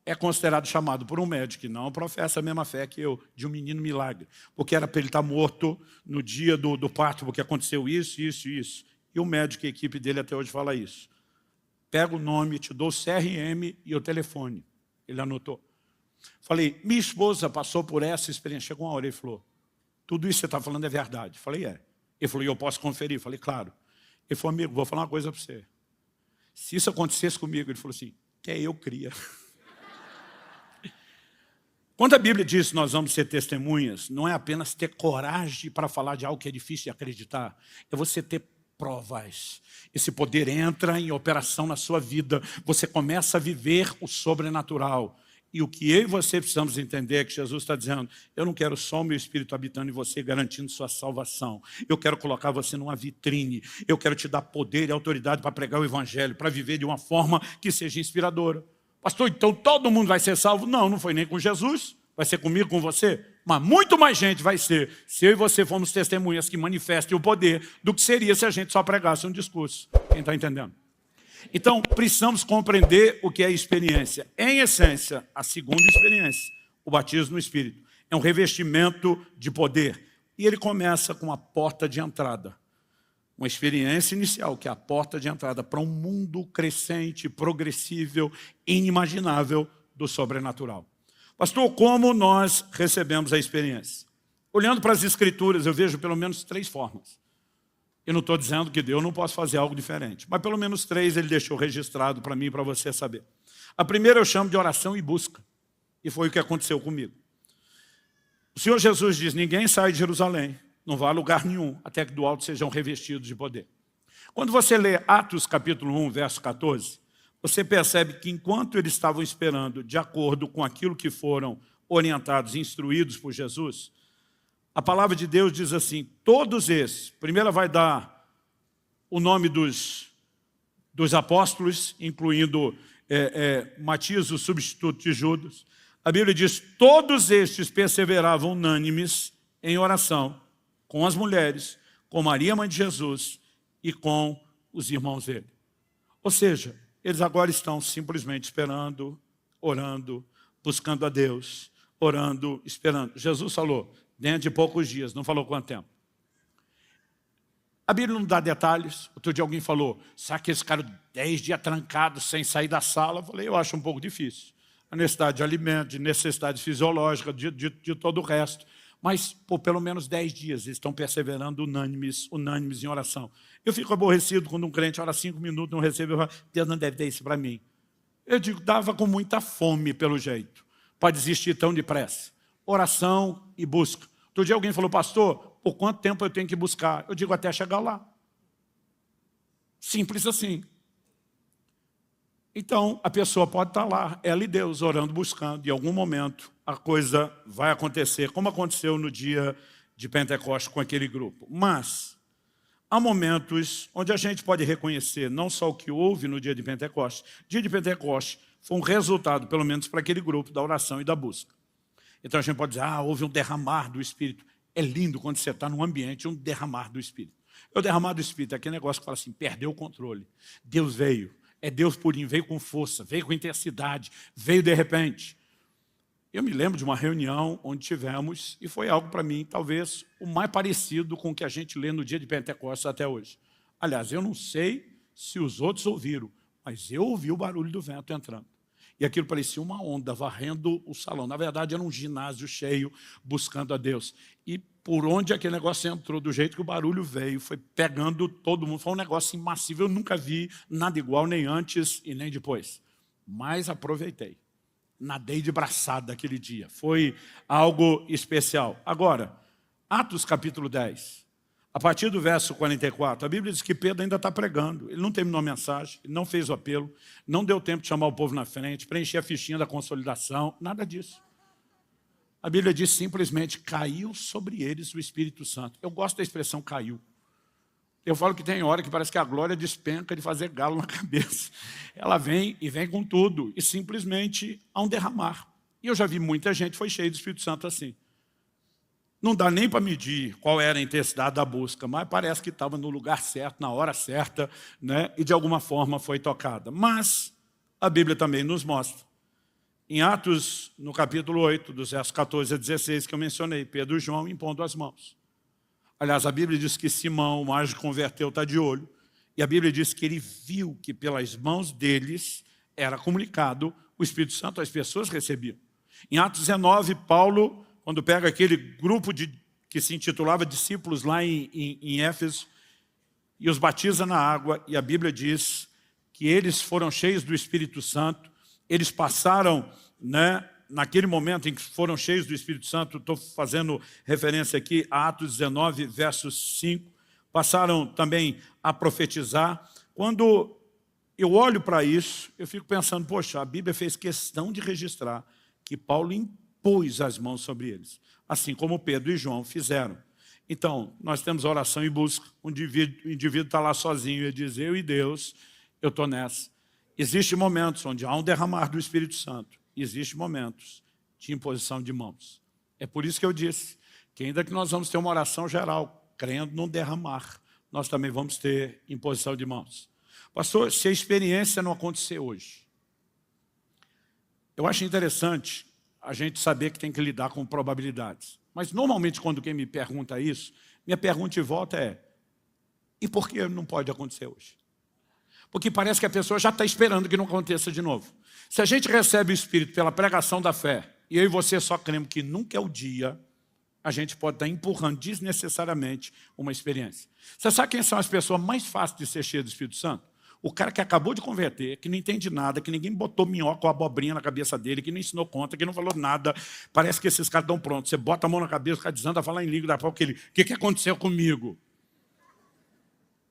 é considerado chamado por um médico que não professa a mesma fé que eu, de um menino milagre, porque era para ele estar morto no dia do parto, porque aconteceu isso, isso e isso. E o médico e a equipe dele até hoje fala isso. Pega o nome, te dou o CRM e o telefone. Ele anotou. Falei, minha esposa passou por essa experiência. Chegou uma hora, ele falou, tudo isso que você está falando é verdade. Falei, é. Ele falou, e eu posso conferir? Falei, claro. Ele falou, amigo, vou falar uma coisa para você. Se isso acontecesse comigo, ele falou assim, que eu cria. Quando a Bíblia diz que nós vamos ser testemunhas, não é apenas ter coragem para falar de algo que é difícil de acreditar, é você ter provas. Esse poder entra em operação na sua vida, você começa a viver o sobrenatural. E o que eu e você precisamos entender é que Jesus está dizendo, eu não quero só o meu Espírito habitando em você, garantindo sua salvação. Eu quero colocar você numa vitrine. Eu quero te dar poder e autoridade para pregar o Evangelho, para viver de uma forma que seja inspiradora. Pastor, então todo mundo vai ser salvo? Não, não foi nem com Jesus, vai ser comigo, com você. Mas muito mais gente vai ser, se eu e você formos testemunhas que manifestem o poder, do que seria se a gente só pregasse um discurso. Quem está entendendo? Então, precisamos compreender o que é experiência. Em essência, a segunda experiência, o batismo no Espírito, é um revestimento de poder. E ele começa com a porta de entrada. Uma experiência inicial, que é a porta de entrada para um mundo crescente, progressível, inimaginável do sobrenatural. Pastor, como nós recebemos a experiência? Olhando para as Escrituras, eu vejo pelo menos 3 formas. Eu não estou dizendo que Deus não possa fazer algo diferente, mas pelo menos 3 ele deixou registrado para mim e para você saber. A primeira eu chamo de oração e busca, e foi o que aconteceu comigo. O Senhor Jesus diz, ninguém sai de Jerusalém, não vá a lugar nenhum, até que do alto sejam revestidos de poder. Quando você lê Atos capítulo 1, verso 14, você percebe que enquanto eles estavam esperando, de acordo com aquilo que foram orientados, instruídos por Jesus, a palavra de Deus diz assim, todos esses, primeiro vai dar o nome dos apóstolos, incluindo Matias, o substituto de Judas. A Bíblia diz, todos estes perseveravam unânimes em oração, com as mulheres, com Maria, mãe de Jesus, e com os irmãos dele. Ou seja, eles agora estão simplesmente esperando, orando, buscando a Deus, orando, esperando. Jesus falou, dentro de poucos dias, não falou quanto tempo. A Bíblia não dá detalhes. Outro dia alguém falou, será que eles ficaram 10 dias trancados sem sair da sala? Eu falei, eu acho um pouco difícil. A necessidade de alimento, de necessidade fisiológica, de todo o resto. Mas, por pelo menos 10 dias, eles estão perseverando unânimes em oração. Eu fico aborrecido quando um crente ora 5 minutos, não recebe, eu falo, Deus não deve ter isso para mim. Eu digo, dava com muita fome, pelo jeito, para desistir tão depressa. Oração e busca. Outro dia alguém falou, pastor, por quanto tempo eu tenho que buscar? Eu digo, até chegar lá. Simples assim. Então, a pessoa pode estar lá, ela e Deus, orando, buscando, e em algum momento a coisa vai acontecer, como aconteceu no dia de Pentecostes com aquele grupo. Mas há momentos onde a gente pode reconhecer não só o que houve no dia de Pentecostes. O dia de Pentecostes foi um resultado, pelo menos para aquele grupo, da oração e da busca. Então a gente pode dizer, houve um derramar do Espírito. É lindo quando você está num ambiente, um derramar do Espírito. O derramar do Espírito é aquele negócio que fala assim, perdeu o controle. Deus veio. É Deus purinho, veio com força, veio com intensidade, veio de repente. Eu me lembro de uma reunião onde tivemos, e foi algo para mim, talvez, o mais parecido com o que a gente lê no dia de Pentecostes até hoje. Aliás, eu não sei se os outros ouviram, mas eu ouvi o barulho do vento entrando. E aquilo parecia uma onda varrendo o salão. Na verdade, era um ginásio cheio, buscando a Deus. E por onde aquele negócio entrou, do jeito que o barulho veio, foi pegando todo mundo. Foi um negócio massivo. Eu nunca vi nada igual, nem antes e nem depois. Mas aproveitei. Nadei de braçada aquele dia. Foi algo especial. Agora, Atos capítulo 10. A partir do verso 44, a Bíblia diz que Pedro ainda está pregando. Ele não terminou a mensagem, ele não fez o apelo, não deu tempo de chamar o povo na frente, preencher a fichinha da consolidação, nada disso. A Bíblia diz simplesmente, caiu sobre eles o Espírito Santo. Eu gosto da expressão caiu. Eu falo que tem hora que parece que a glória despenca de fazer galo na cabeça. Ela vem e vem com tudo, e simplesmente há um derramar. E eu já vi muita gente foi cheia do Espírito Santo assim. Não dá nem para medir qual era a intensidade da busca, mas parece que estava no lugar certo, na hora certa, né? E de alguma forma foi tocada. Mas a Bíblia também nos mostra. Em Atos, no capítulo 8, dos versos 14 a 16, que eu mencionei, Pedro e João impondo as mãos. Aliás, a Bíblia diz que Simão, o mais converteu, está de olho. E a Bíblia diz que ele viu que pelas mãos deles era comunicado o Espírito Santo, as pessoas recebiam. Em Atos 19, Paulo, quando pega aquele grupo que se intitulava discípulos lá em Éfeso, e os batiza na água, e a Bíblia diz que eles foram cheios do Espírito Santo, eles passaram, né, naquele momento em que foram cheios do Espírito Santo, estou fazendo referência aqui a Atos 19, verso 5, passaram também a profetizar. Quando eu olho para isso, eu fico pensando, poxa, a Bíblia fez questão de registrar que Paulo impôs as mãos sobre eles, assim como Pedro e João fizeram. Então, nós temos oração e busca. Um indivíduo está lá sozinho e diz, eu e Deus, eu estou nessa. Existem momentos onde há um derramar do Espírito Santo. Existem momentos de imposição de mãos. É por isso que eu disse que ainda que nós vamos ter uma oração geral, crendo num derramar, nós também vamos ter imposição de mãos. Pastor, se a experiência não acontecer hoje, eu acho interessante a gente saber que tem que lidar com probabilidades. Mas normalmente quando quem me pergunta isso, minha pergunta de volta é: e por que não pode acontecer hoje? Porque parece que a pessoa já está esperando que não aconteça de novo. Se a gente recebe o Espírito pela pregação da fé, e eu e você só cremos que nunca é o dia, a gente pode estar empurrando desnecessariamente uma experiência. Você sabe quem são as pessoas mais fáceis de ser cheias do Espírito Santo? O cara que acabou de converter, que não entende nada, que ninguém botou minhoca ou abobrinha na cabeça dele, que não ensinou conta, que não falou nada. Parece que esses caras estão prontos. Você bota a mão na cabeça, o cara desanda a falar em língua, da pouco o que aconteceu comigo?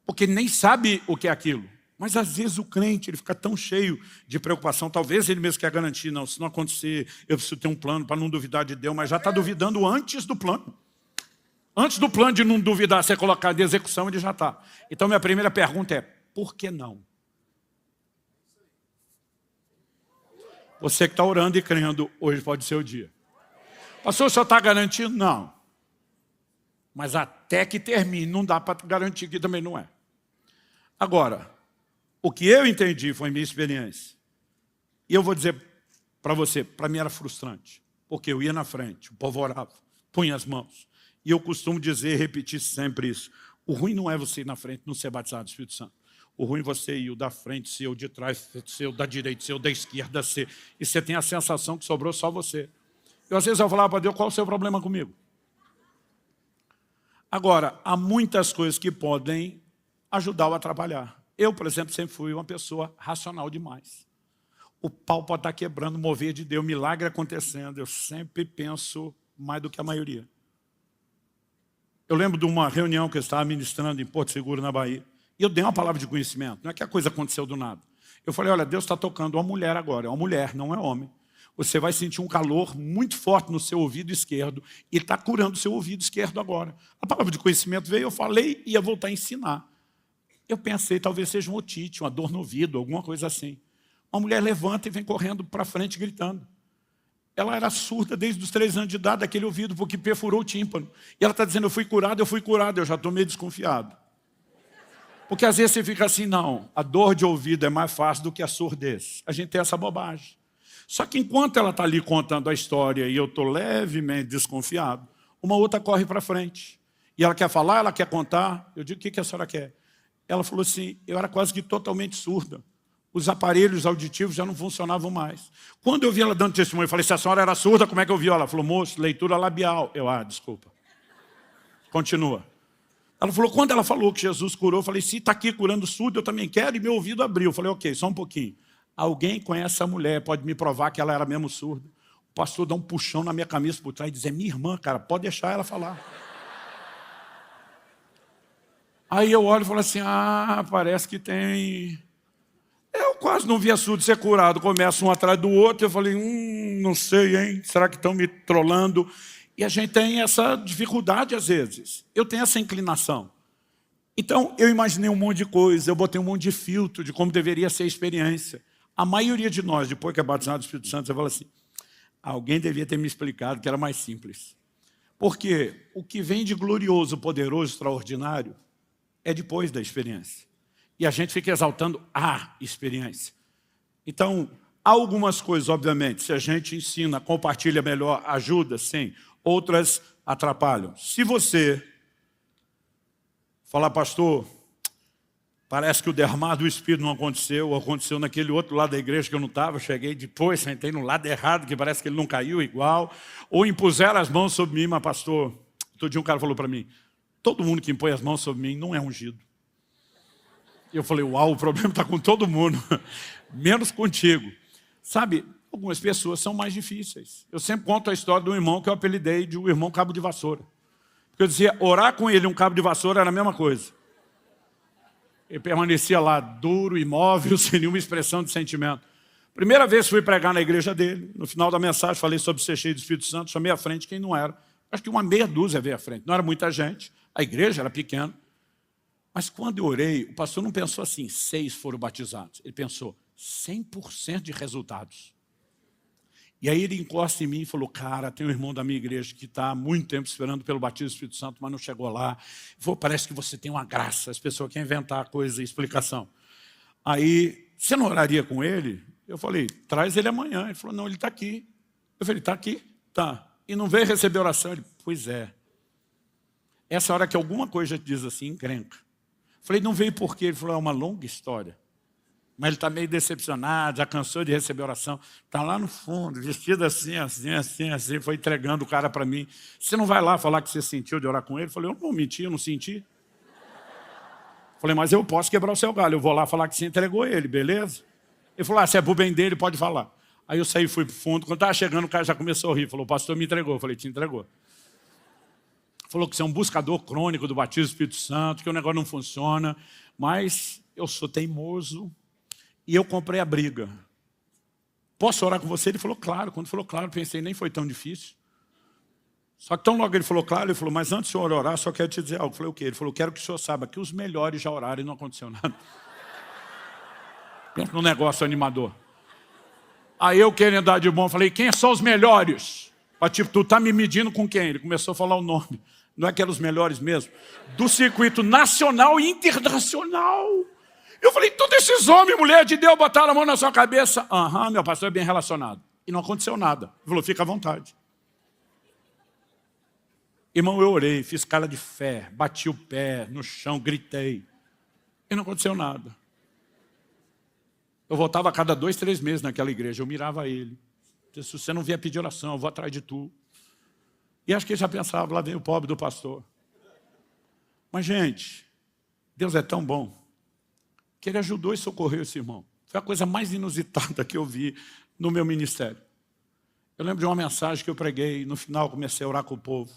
Porque nem sabe o que é aquilo. Mas às vezes o crente ele fica tão cheio de preocupação, talvez ele mesmo quer garantir, não, se não acontecer, eu preciso ter um plano para não duvidar de Deus, mas já está duvidando antes do plano. Antes do plano de não duvidar ser colocado em execução, ele já está. Então minha primeira pergunta é: por que não? Você que está orando e crendo, hoje pode ser o dia. Pastor, o senhor está garantindo? Não. Mas até que termine, não dá para garantir que também não é. Agora, o que eu entendi foi minha experiência. E eu vou dizer para você, para mim era frustrante. Porque eu ia na frente, o povo orava, punha as mãos. E eu costumo dizer, repetir sempre isso: o ruim não é você ir na frente, não ser batizado do Espírito Santo. O ruim é você ir o da frente, ser o de trás, ser o da direita, ser o da esquerda, ser. E você tem a sensação que sobrou só você. Eu às vezes eu falava para Deus: qual é o seu problema comigo? Agora, há muitas coisas que podem ajudar ou atrapalhar. Eu, por exemplo, sempre fui uma pessoa racional demais. O pau pode estar quebrando, mover de Deus, milagre acontecendo. Eu sempre penso mais do que a maioria. Eu lembro de uma reunião que eu estava ministrando em Porto Seguro, na Bahia. E eu dei uma palavra de conhecimento. Não é que a coisa aconteceu do nada. Eu falei: olha, Deus está tocando uma mulher agora. É uma mulher, não é homem. Você vai sentir um calor muito forte no seu ouvido esquerdo e está curando o seu ouvido esquerdo agora. A palavra de conhecimento veio, eu falei e ia voltar a ensinar. Eu pensei, talvez seja um otite, uma dor no ouvido, alguma coisa assim. Uma mulher levanta e vem correndo para frente gritando. Ela era surda desde os 3 anos de idade, daquele ouvido, porque perfurou o tímpano. E ela está dizendo: eu fui curado, eu já estou meio desconfiado. Porque às vezes você fica assim: não, a dor de ouvido é mais fácil do que a surdez. A gente tem essa bobagem. Só que enquanto ela está ali contando a história e eu estou levemente desconfiado, uma outra corre para frente. E ela quer falar, ela quer contar. Eu digo: o que a senhora quer? Ela falou assim: eu era quase que totalmente surda. Os aparelhos auditivos já não funcionavam mais. Quando eu vi ela dando testemunho, eu falei: se a senhora era surda, como é que eu vi? Ela falou: moço, leitura labial. Eu: desculpa. Continua. Ela falou: quando ela falou que Jesus curou, eu falei: se está aqui curando surdo, eu também quero, e meu ouvido abriu. Eu falei: ok, só um pouquinho. Alguém conhece essa mulher, pode me provar que ela era mesmo surda? O pastor dá um puxão na minha camisa por trás e diz: é minha irmã, cara, pode deixar ela falar. Aí eu olho e falo assim: parece que tem. Eu quase não via surdo ser curado. Começa um atrás do outro, eu falei: não sei, hein? Será que estão me trolando? E a gente tem essa dificuldade às vezes. Eu tenho essa inclinação. Então, eu imaginei um monte de coisa, eu botei um monte de filtro de como deveria ser a experiência. A maioria de nós, depois que é batizado do Espírito Santo, você fala assim: alguém devia ter me explicado que era mais simples. Porque o que vem de glorioso, poderoso, extraordinário, é depois da experiência. E a gente fica exaltando a experiência. Então, há algumas coisas, obviamente, se a gente ensina, compartilha melhor, ajuda, sim. Outras atrapalham. Se você falar: pastor, parece que o derramar do Espírito não aconteceu, ou aconteceu naquele outro lado da igreja que eu não estava, cheguei depois, sentei no lado errado, que parece que ele não caiu igual, ou impuseram as mãos sobre mim, mas pastor, todo dia um cara falou para mim: todo mundo que impõe as mãos sobre mim não é ungido. E eu falei: uau, o problema está com todo mundo, menos contigo. Sabe, algumas pessoas são mais difíceis. Eu sempre conto a história do irmão que eu apelidei de um irmão cabo de vassoura. Porque eu dizia, orar com ele um cabo de vassoura era a mesma coisa. Ele permanecia lá duro, imóvel, sem nenhuma expressão de sentimento. Primeira vez que fui pregar na igreja dele, no final da mensagem falei sobre ser cheio do Espírito Santo, chamei à frente quem não era. Acho que uma meia dúzia veio à frente, não era muita gente, a igreja era pequena. Mas quando eu orei, o pastor não pensou assim, 6 foram batizados. Ele pensou, 100% de resultados. E aí ele encosta em mim e falou, cara, tem um irmão da minha igreja que está há muito tempo esperando pelo batismo do Espírito Santo, mas não chegou lá. Ele falou, parece que você tem uma graça. As pessoas querem inventar coisa e explicação. Aí, você não oraria com ele? Eu falei, traz ele amanhã. Ele falou, não, ele está aqui. Eu falei, está aqui? Tá. E não veio receber oração? Ele, pois é. Essa hora que alguma coisa te diz assim, encrenca. Eu falei, não veio por quê? Ele falou, é uma longa história. Mas ele está meio decepcionado, já cansou de receber oração. Está lá no fundo, vestido assim, foi entregando o cara para mim. Você não vai lá falar que você sentiu de orar com ele? Eu falei, eu não vou mentir, eu não senti. Falei, mas eu posso quebrar o seu galho, eu vou lá falar que você entregou ele, beleza? Ele falou, se é pro bem dele, pode falar. Aí eu saí, fui pro fundo, quando estava chegando, o cara já começou a rir. Falou, o pastor me entregou. Eu falei, te entregou. Falou que você é um buscador crônico do batismo do Espírito Santo, que o negócio não funciona, mas eu sou teimoso e eu comprei a briga. Posso orar com você? Ele falou, claro. Quando falou claro, pensei, nem foi tão difícil. Só que tão logo ele falou, claro, ele falou, mas antes do senhor orar, só quero te dizer algo. Eu falei, o quê? Ele falou, quero que o senhor saiba que os melhores já oraram e não aconteceu nada. Pensa num negócio animador. Aí eu, querendo dar de bom, falei, quem são os melhores? Tipo, tu tá me medindo com quem? Ele começou a falar o nome. Não é que eram os melhores mesmo? Do circuito nacional e internacional. Eu falei, todos esses homens, mulher de Deus, botaram a mão na sua cabeça. Aham, meu pastor é bem relacionado. E não aconteceu nada. Ele falou, fica à vontade. Irmão, eu orei, fiz cara de fé, bati o pé no chão, gritei. E não aconteceu nada. Eu voltava a cada 2, 3 meses naquela igreja, eu mirava ele. Se você não vier pedir oração, eu vou atrás de tu. E acho que ele já pensava, lá vem o pobre do pastor. Mas, gente, Deus é tão bom que ele ajudou e socorreu esse irmão. Foi a coisa mais inusitada que eu vi no meu ministério. Eu lembro de uma mensagem que eu preguei, no final comecei a orar com o povo.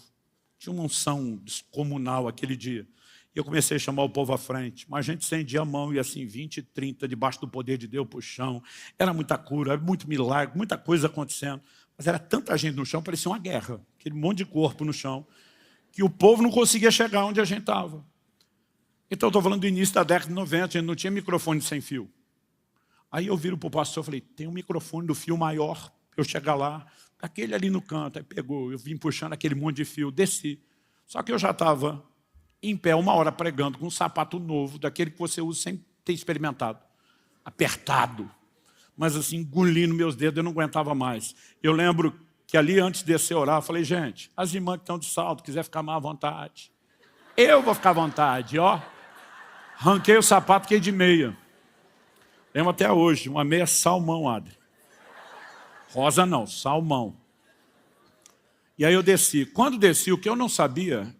Tinha uma unção descomunal aquele dia. E eu comecei a chamar o povo à frente. Mas a gente estendia a mão e assim, 20, 30, debaixo do poder de Deus para o chão. Era muita cura, era muito milagre, muita coisa acontecendo. Mas era tanta gente no chão, parecia uma guerra. Aquele monte de corpo no chão. Que o povo não conseguia chegar onde a gente estava. Então eu estou falando do início da década de 90, a gente não tinha microfone sem fio. Aí eu viro para o pastor e falei, tem um microfone do fio maior, eu chegar lá, aquele ali no canto. Aí pegou, eu vim puxando aquele monte de fio, desci. Só que eu já estava em pé 1 hora pregando com um sapato novo, daquele que você usa sem ter experimentado. Apertado. Mas assim, engolindo meus dedos, eu não aguentava mais. Eu lembro que ali, antes de descer a orar, eu falei, gente, as irmãs que estão de salto, quiser ficar mais à vontade. Eu vou ficar à vontade, ó. Ranquei o sapato, fiquei de meia. Lembro até hoje, uma meia salmão, Adri. Rosa não, salmão. E aí eu desci. Quando desci, o que eu não sabia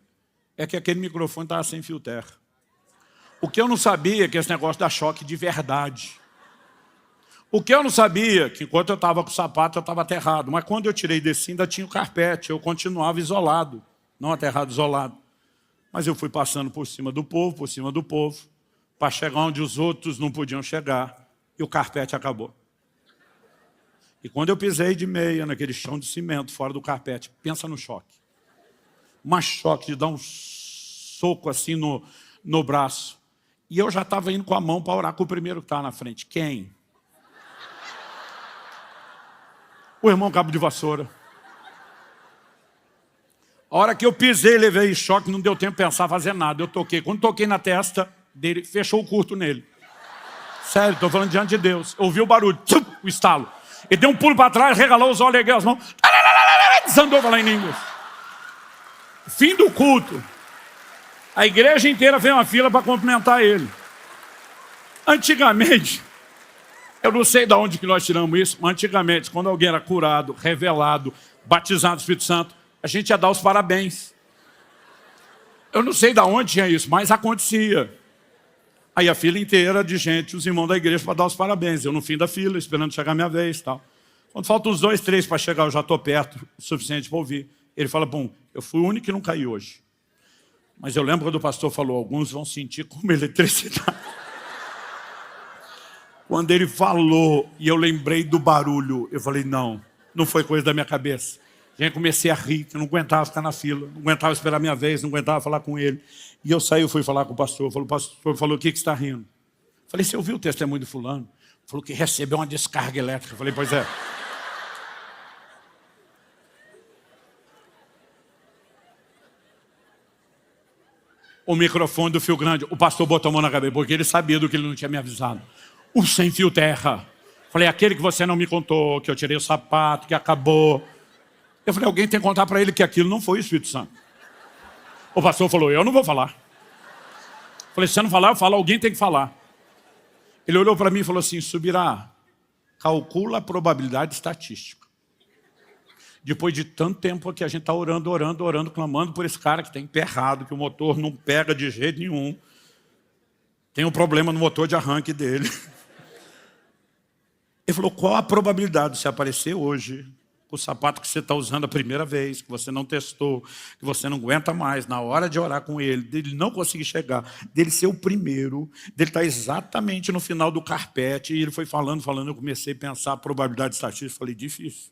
é que aquele microfone estava sem fio terra. O que eu não sabia é que esse negócio dá choque de verdade. O que eu não sabia é que enquanto eu estava com o sapato, eu estava aterrado. Mas quando eu tirei e desci, ainda tinha o carpete. Eu continuava isolado. Não aterrado, isolado. Mas eu fui passando por cima do povo, para chegar onde os outros não podiam chegar. E o carpete acabou. E quando eu pisei de meia naquele chão de cimento, fora do carpete, pensa no choque. Um choque de dar um soco assim no braço. E eu já estava indo com a mão para orar com o primeiro que estava na frente. Quem? O irmão Cabo de Vassoura. A hora que eu pisei, levei choque, não deu tempo de pensar, fazer nada. Eu toquei. Quando toquei na testa dele, fechou o curto nele. Sério, estou falando diante de Deus. Ouvi o barulho, o estalo. Ele deu um pulo para trás, regalou os olhos, ergueu as mãos. Desandou falar em línguas. Fim do culto. A igreja inteira fez uma fila para cumprimentar ele. Antigamente, eu não sei de onde que nós tiramos isso, mas antigamente, quando alguém era curado, revelado, batizado no Espírito Santo, a gente ia dar os parabéns. Eu não sei de onde tinha isso, mas acontecia. Aí a fila inteira de gente, os irmãos da igreja, para dar os parabéns. Eu no fim da fila, esperando chegar a minha vez e tal. Quando faltam uns 2, 3 para chegar, eu já estou perto, o suficiente para ouvir. Ele fala, bom, eu fui o único que não caí hoje. Mas eu lembro quando o pastor falou, alguns vão sentir como eletricidade. Quando ele falou, e eu lembrei do barulho, eu falei, não foi coisa da minha cabeça. Gente, comecei a rir, que eu não aguentava ficar na fila, não aguentava esperar a minha vez, não aguentava falar com ele. E eu saí, fui falar com o pastor. O pastor falou, o que você está rindo? Falei, você ouviu o testemunho do fulano? Falou que recebeu uma descarga elétrica. Falei, pois é. O microfone do fio grande, o pastor botou a mão na cabeça, porque ele sabia do que ele não tinha me avisado. O sem fio terra. Falei, aquele que você não me contou, que eu tirei o sapato, que acabou. Eu falei, alguém tem que contar para ele que aquilo não foi o Espírito Santo. O pastor falou, eu não vou falar. Falei, se você não falar, eu falo, alguém tem que falar. Ele olhou para mim e falou assim, Subirá, calcula a probabilidade estatística. Depois de tanto tempo que a gente está orando, clamando por esse cara que está emperrado, que o motor não pega de jeito nenhum. Tem um problema no motor de arranque dele. Ele falou, qual a probabilidade de você aparecer hoje com o sapato que você está usando a primeira vez, que você não testou, que você não aguenta mais, na hora de orar com ele, dele não conseguir chegar, dele ser o primeiro, dele estar exatamente no final do carpete, e ele foi falando, eu comecei a pensar a probabilidade estatística, falei, difícil.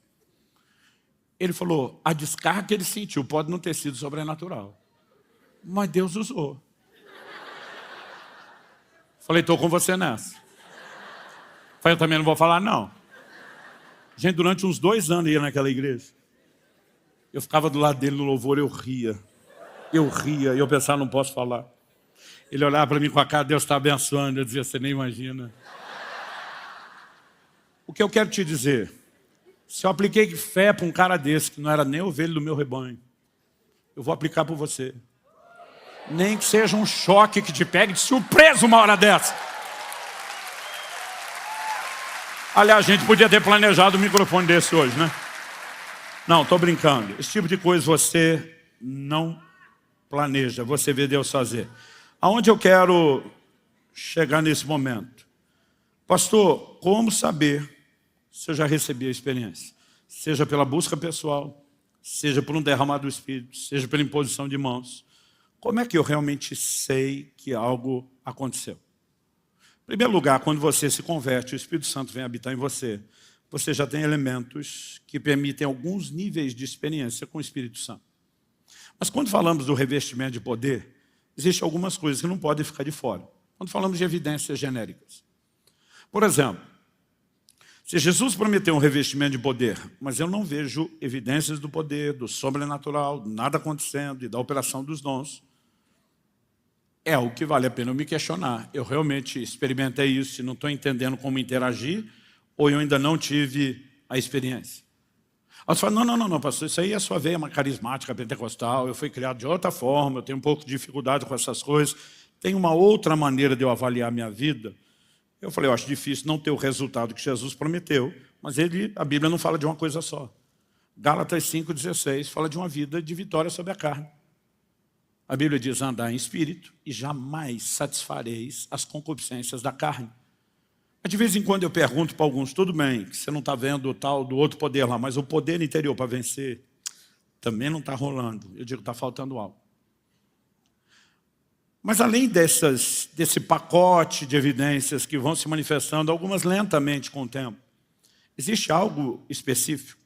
Ele falou, a descarga que ele sentiu pode não ter sido sobrenatural, mas Deus usou. Falei, estou com você nessa. Falei, eu também não vou falar, não. Gente, durante uns 2 anos ia naquela igreja. Eu ficava do lado dele no louvor, eu ria, e eu pensava, não posso falar. Ele olhava para mim com a cara, Deus está abençoando, eu dizia, você nem imagina. O que eu quero te dizer, se eu apliquei fé para um cara desse, que não era nem ovelha do meu rebanho, eu vou aplicar por você. Nem que seja um choque que te pegue de surpresa uma hora dessa. Aliás, a gente podia ter planejado um microfone desse hoje, né? Não, estou brincando. Esse tipo de coisa você não planeja, você vê Deus fazer. Aonde eu quero chegar nesse momento? Pastor, como saber se eu já recebi a experiência? Seja pela busca pessoal, seja por um derramar do Espírito, seja pela imposição de mãos. Como é que eu realmente sei que algo aconteceu? Em primeiro lugar, quando você se converte, o Espírito Santo vem habitar em você, você já tem elementos que permitem alguns níveis de experiência com o Espírito Santo. Mas quando falamos do revestimento de poder, existem algumas coisas que não podem ficar de fora. Quando falamos de evidências genéricas. Por exemplo, se Jesus prometeu um revestimento de poder, mas eu não vejo evidências do poder, do sobrenatural, nada acontecendo e da operação dos dons, é o que vale a pena eu me questionar. Eu realmente experimentei isso e não estou entendendo como interagir, ou eu ainda não tive a experiência. Aí você fala, não, pastor, isso aí é a sua veia carismática, pentecostal, eu fui criado de outra forma, eu tenho um pouco de dificuldade com essas coisas, tem uma outra maneira de eu avaliar a minha vida. Eu falei, eu acho difícil não ter o resultado que Jesus prometeu, mas a Bíblia não fala de uma coisa só. Gálatas 5,16 fala de uma vida de vitória sobre a carne. A Bíblia diz, andar em espírito e jamais satisfareis as concupiscências da carne. Mas de vez em quando eu pergunto para alguns, tudo bem, que você não está vendo o tal do outro poder lá, mas o poder interior para vencer também não está rolando. Eu digo, está faltando algo. Mas além desse pacote de evidências que vão se manifestando, algumas lentamente com o tempo, existe algo específico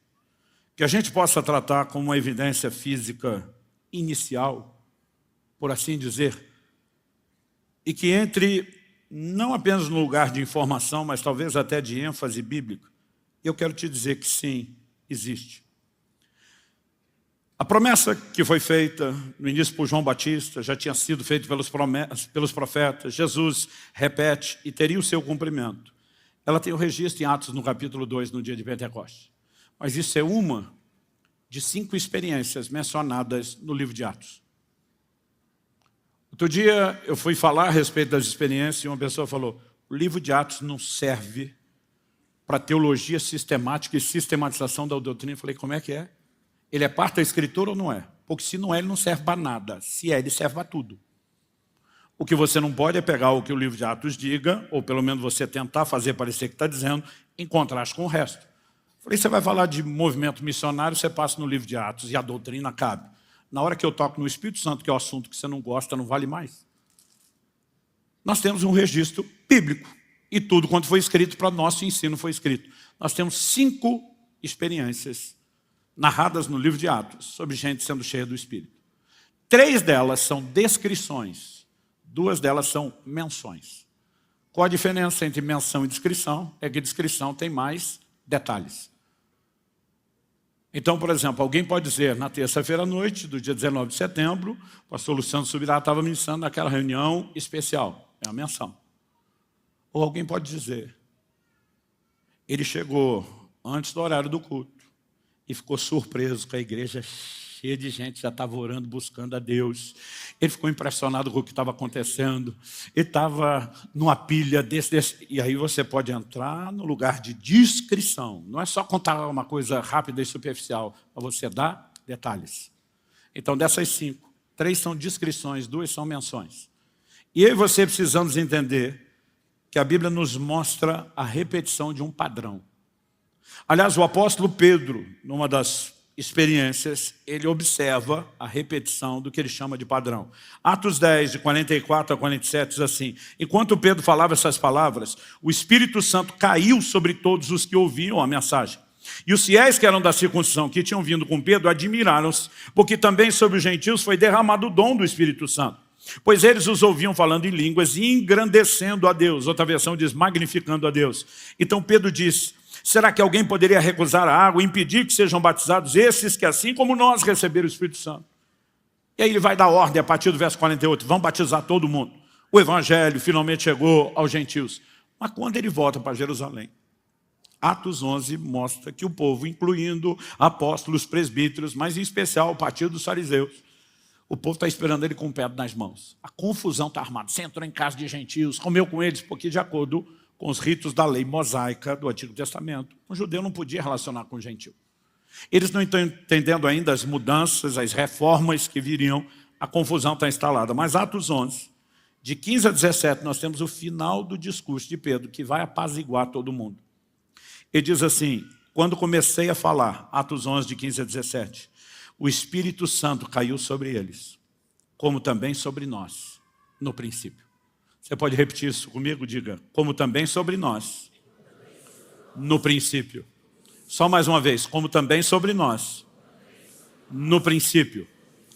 que a gente possa tratar como uma evidência física inicial, por assim dizer, e que entre não apenas no lugar de informação, mas talvez até de ênfase bíblica, eu quero te dizer que sim, existe. A promessa que foi feita no início por João Batista já tinha sido feita pelos profetas. Jesus repete e teria o seu cumprimento. Ela tem o registro em Atos no capítulo 2, no dia de Pentecostes. Mas isso é uma de 5 experiências mencionadas no livro de Atos. Outro dia eu fui falar a respeito das experiências e uma pessoa falou, o livro de Atos não serve para teologia sistemática e sistematização da doutrina. Eu falei, como é que é? Ele é parte da Escritura ou não é? Porque se não é, ele não serve para nada. Se é, ele serve para tudo. O que você não pode é pegar o que o livro de Atos diga, ou pelo menos você tentar fazer parecer que está dizendo, em contraste com o resto. Falei, você vai falar de movimento missionário, você passa no livro de Atos e a doutrina cabe. Na hora que eu toco no Espírito Santo, que é o assunto que você não gosta, não vale mais. Nós temos um registro bíblico. E tudo quanto foi escrito para nosso ensino foi escrito. Nós temos 5 experiências narradas no livro de Atos, sobre gente sendo cheia do Espírito. 3 delas são descrições, 2 delas são menções. Qual a diferença entre menção e descrição? É que descrição tem mais detalhes. Então, por exemplo, alguém pode dizer, na terça-feira à noite, do dia 19 de setembro, o pastor Luciano Subirá estava ministrando naquela reunião especial. É a menção. Ou alguém pode dizer, ele chegou antes do horário do culto e ficou surpreso com a igreja cheia de gente, já estava orando, buscando a Deus. Ele ficou impressionado com o que estava acontecendo. Ele estava numa pilha desse. E aí você pode entrar no lugar de descrição. Não é só contar uma coisa rápida e superficial, mas você dá detalhes. Então, dessas 5, 3 são descrições, 2 são menções. E eu e você precisamos entender que a Bíblia nos mostra a repetição de um padrão. Aliás, o apóstolo Pedro, numa das experiências, ele observa a repetição do que ele chama de padrão. Atos 10, de 44 a 47, diz assim: enquanto Pedro falava essas palavras, o Espírito Santo caiu sobre todos os que ouviam a mensagem. E os fiéis que eram da circuncisão, que tinham vindo com Pedro, admiraram-se, porque também sobre os gentios foi derramado o dom do Espírito Santo. Pois eles os ouviam falando em línguas e engrandecendo a Deus. Outra versão diz magnificando a Deus. Então Pedro disse: será que alguém poderia recusar a água e impedir que sejam batizados esses que, assim como nós, receberam o Espírito Santo? E aí ele vai dar ordem a partir do verso 48, vão batizar todo mundo. O evangelho finalmente chegou aos gentios. Mas quando ele volta para Jerusalém, Atos 11 mostra que o povo, incluindo apóstolos, presbíteros, mas em especial o partido dos fariseus, o povo está esperando ele com o pedra nas mãos. A confusão está armada. Você entrou em casa de gentios, comeu com eles, porque de acordo com os ritos da lei mosaica do Antigo Testamento, um judeu não podia relacionar com o gentil. Eles não estão entendendo ainda as mudanças, as reformas que viriam, a confusão está instalada. Mas Atos 11, de 15 a 17, nós temos o final do discurso de Pedro, que vai apaziguar todo mundo. Ele diz assim: quando comecei a falar, Atos 11, de 15 a 17, o Espírito Santo caiu sobre eles, como também sobre nós, no princípio. Você pode repetir isso comigo? Diga, como também sobre nós, no princípio. Só mais uma vez, como também sobre nós, no princípio.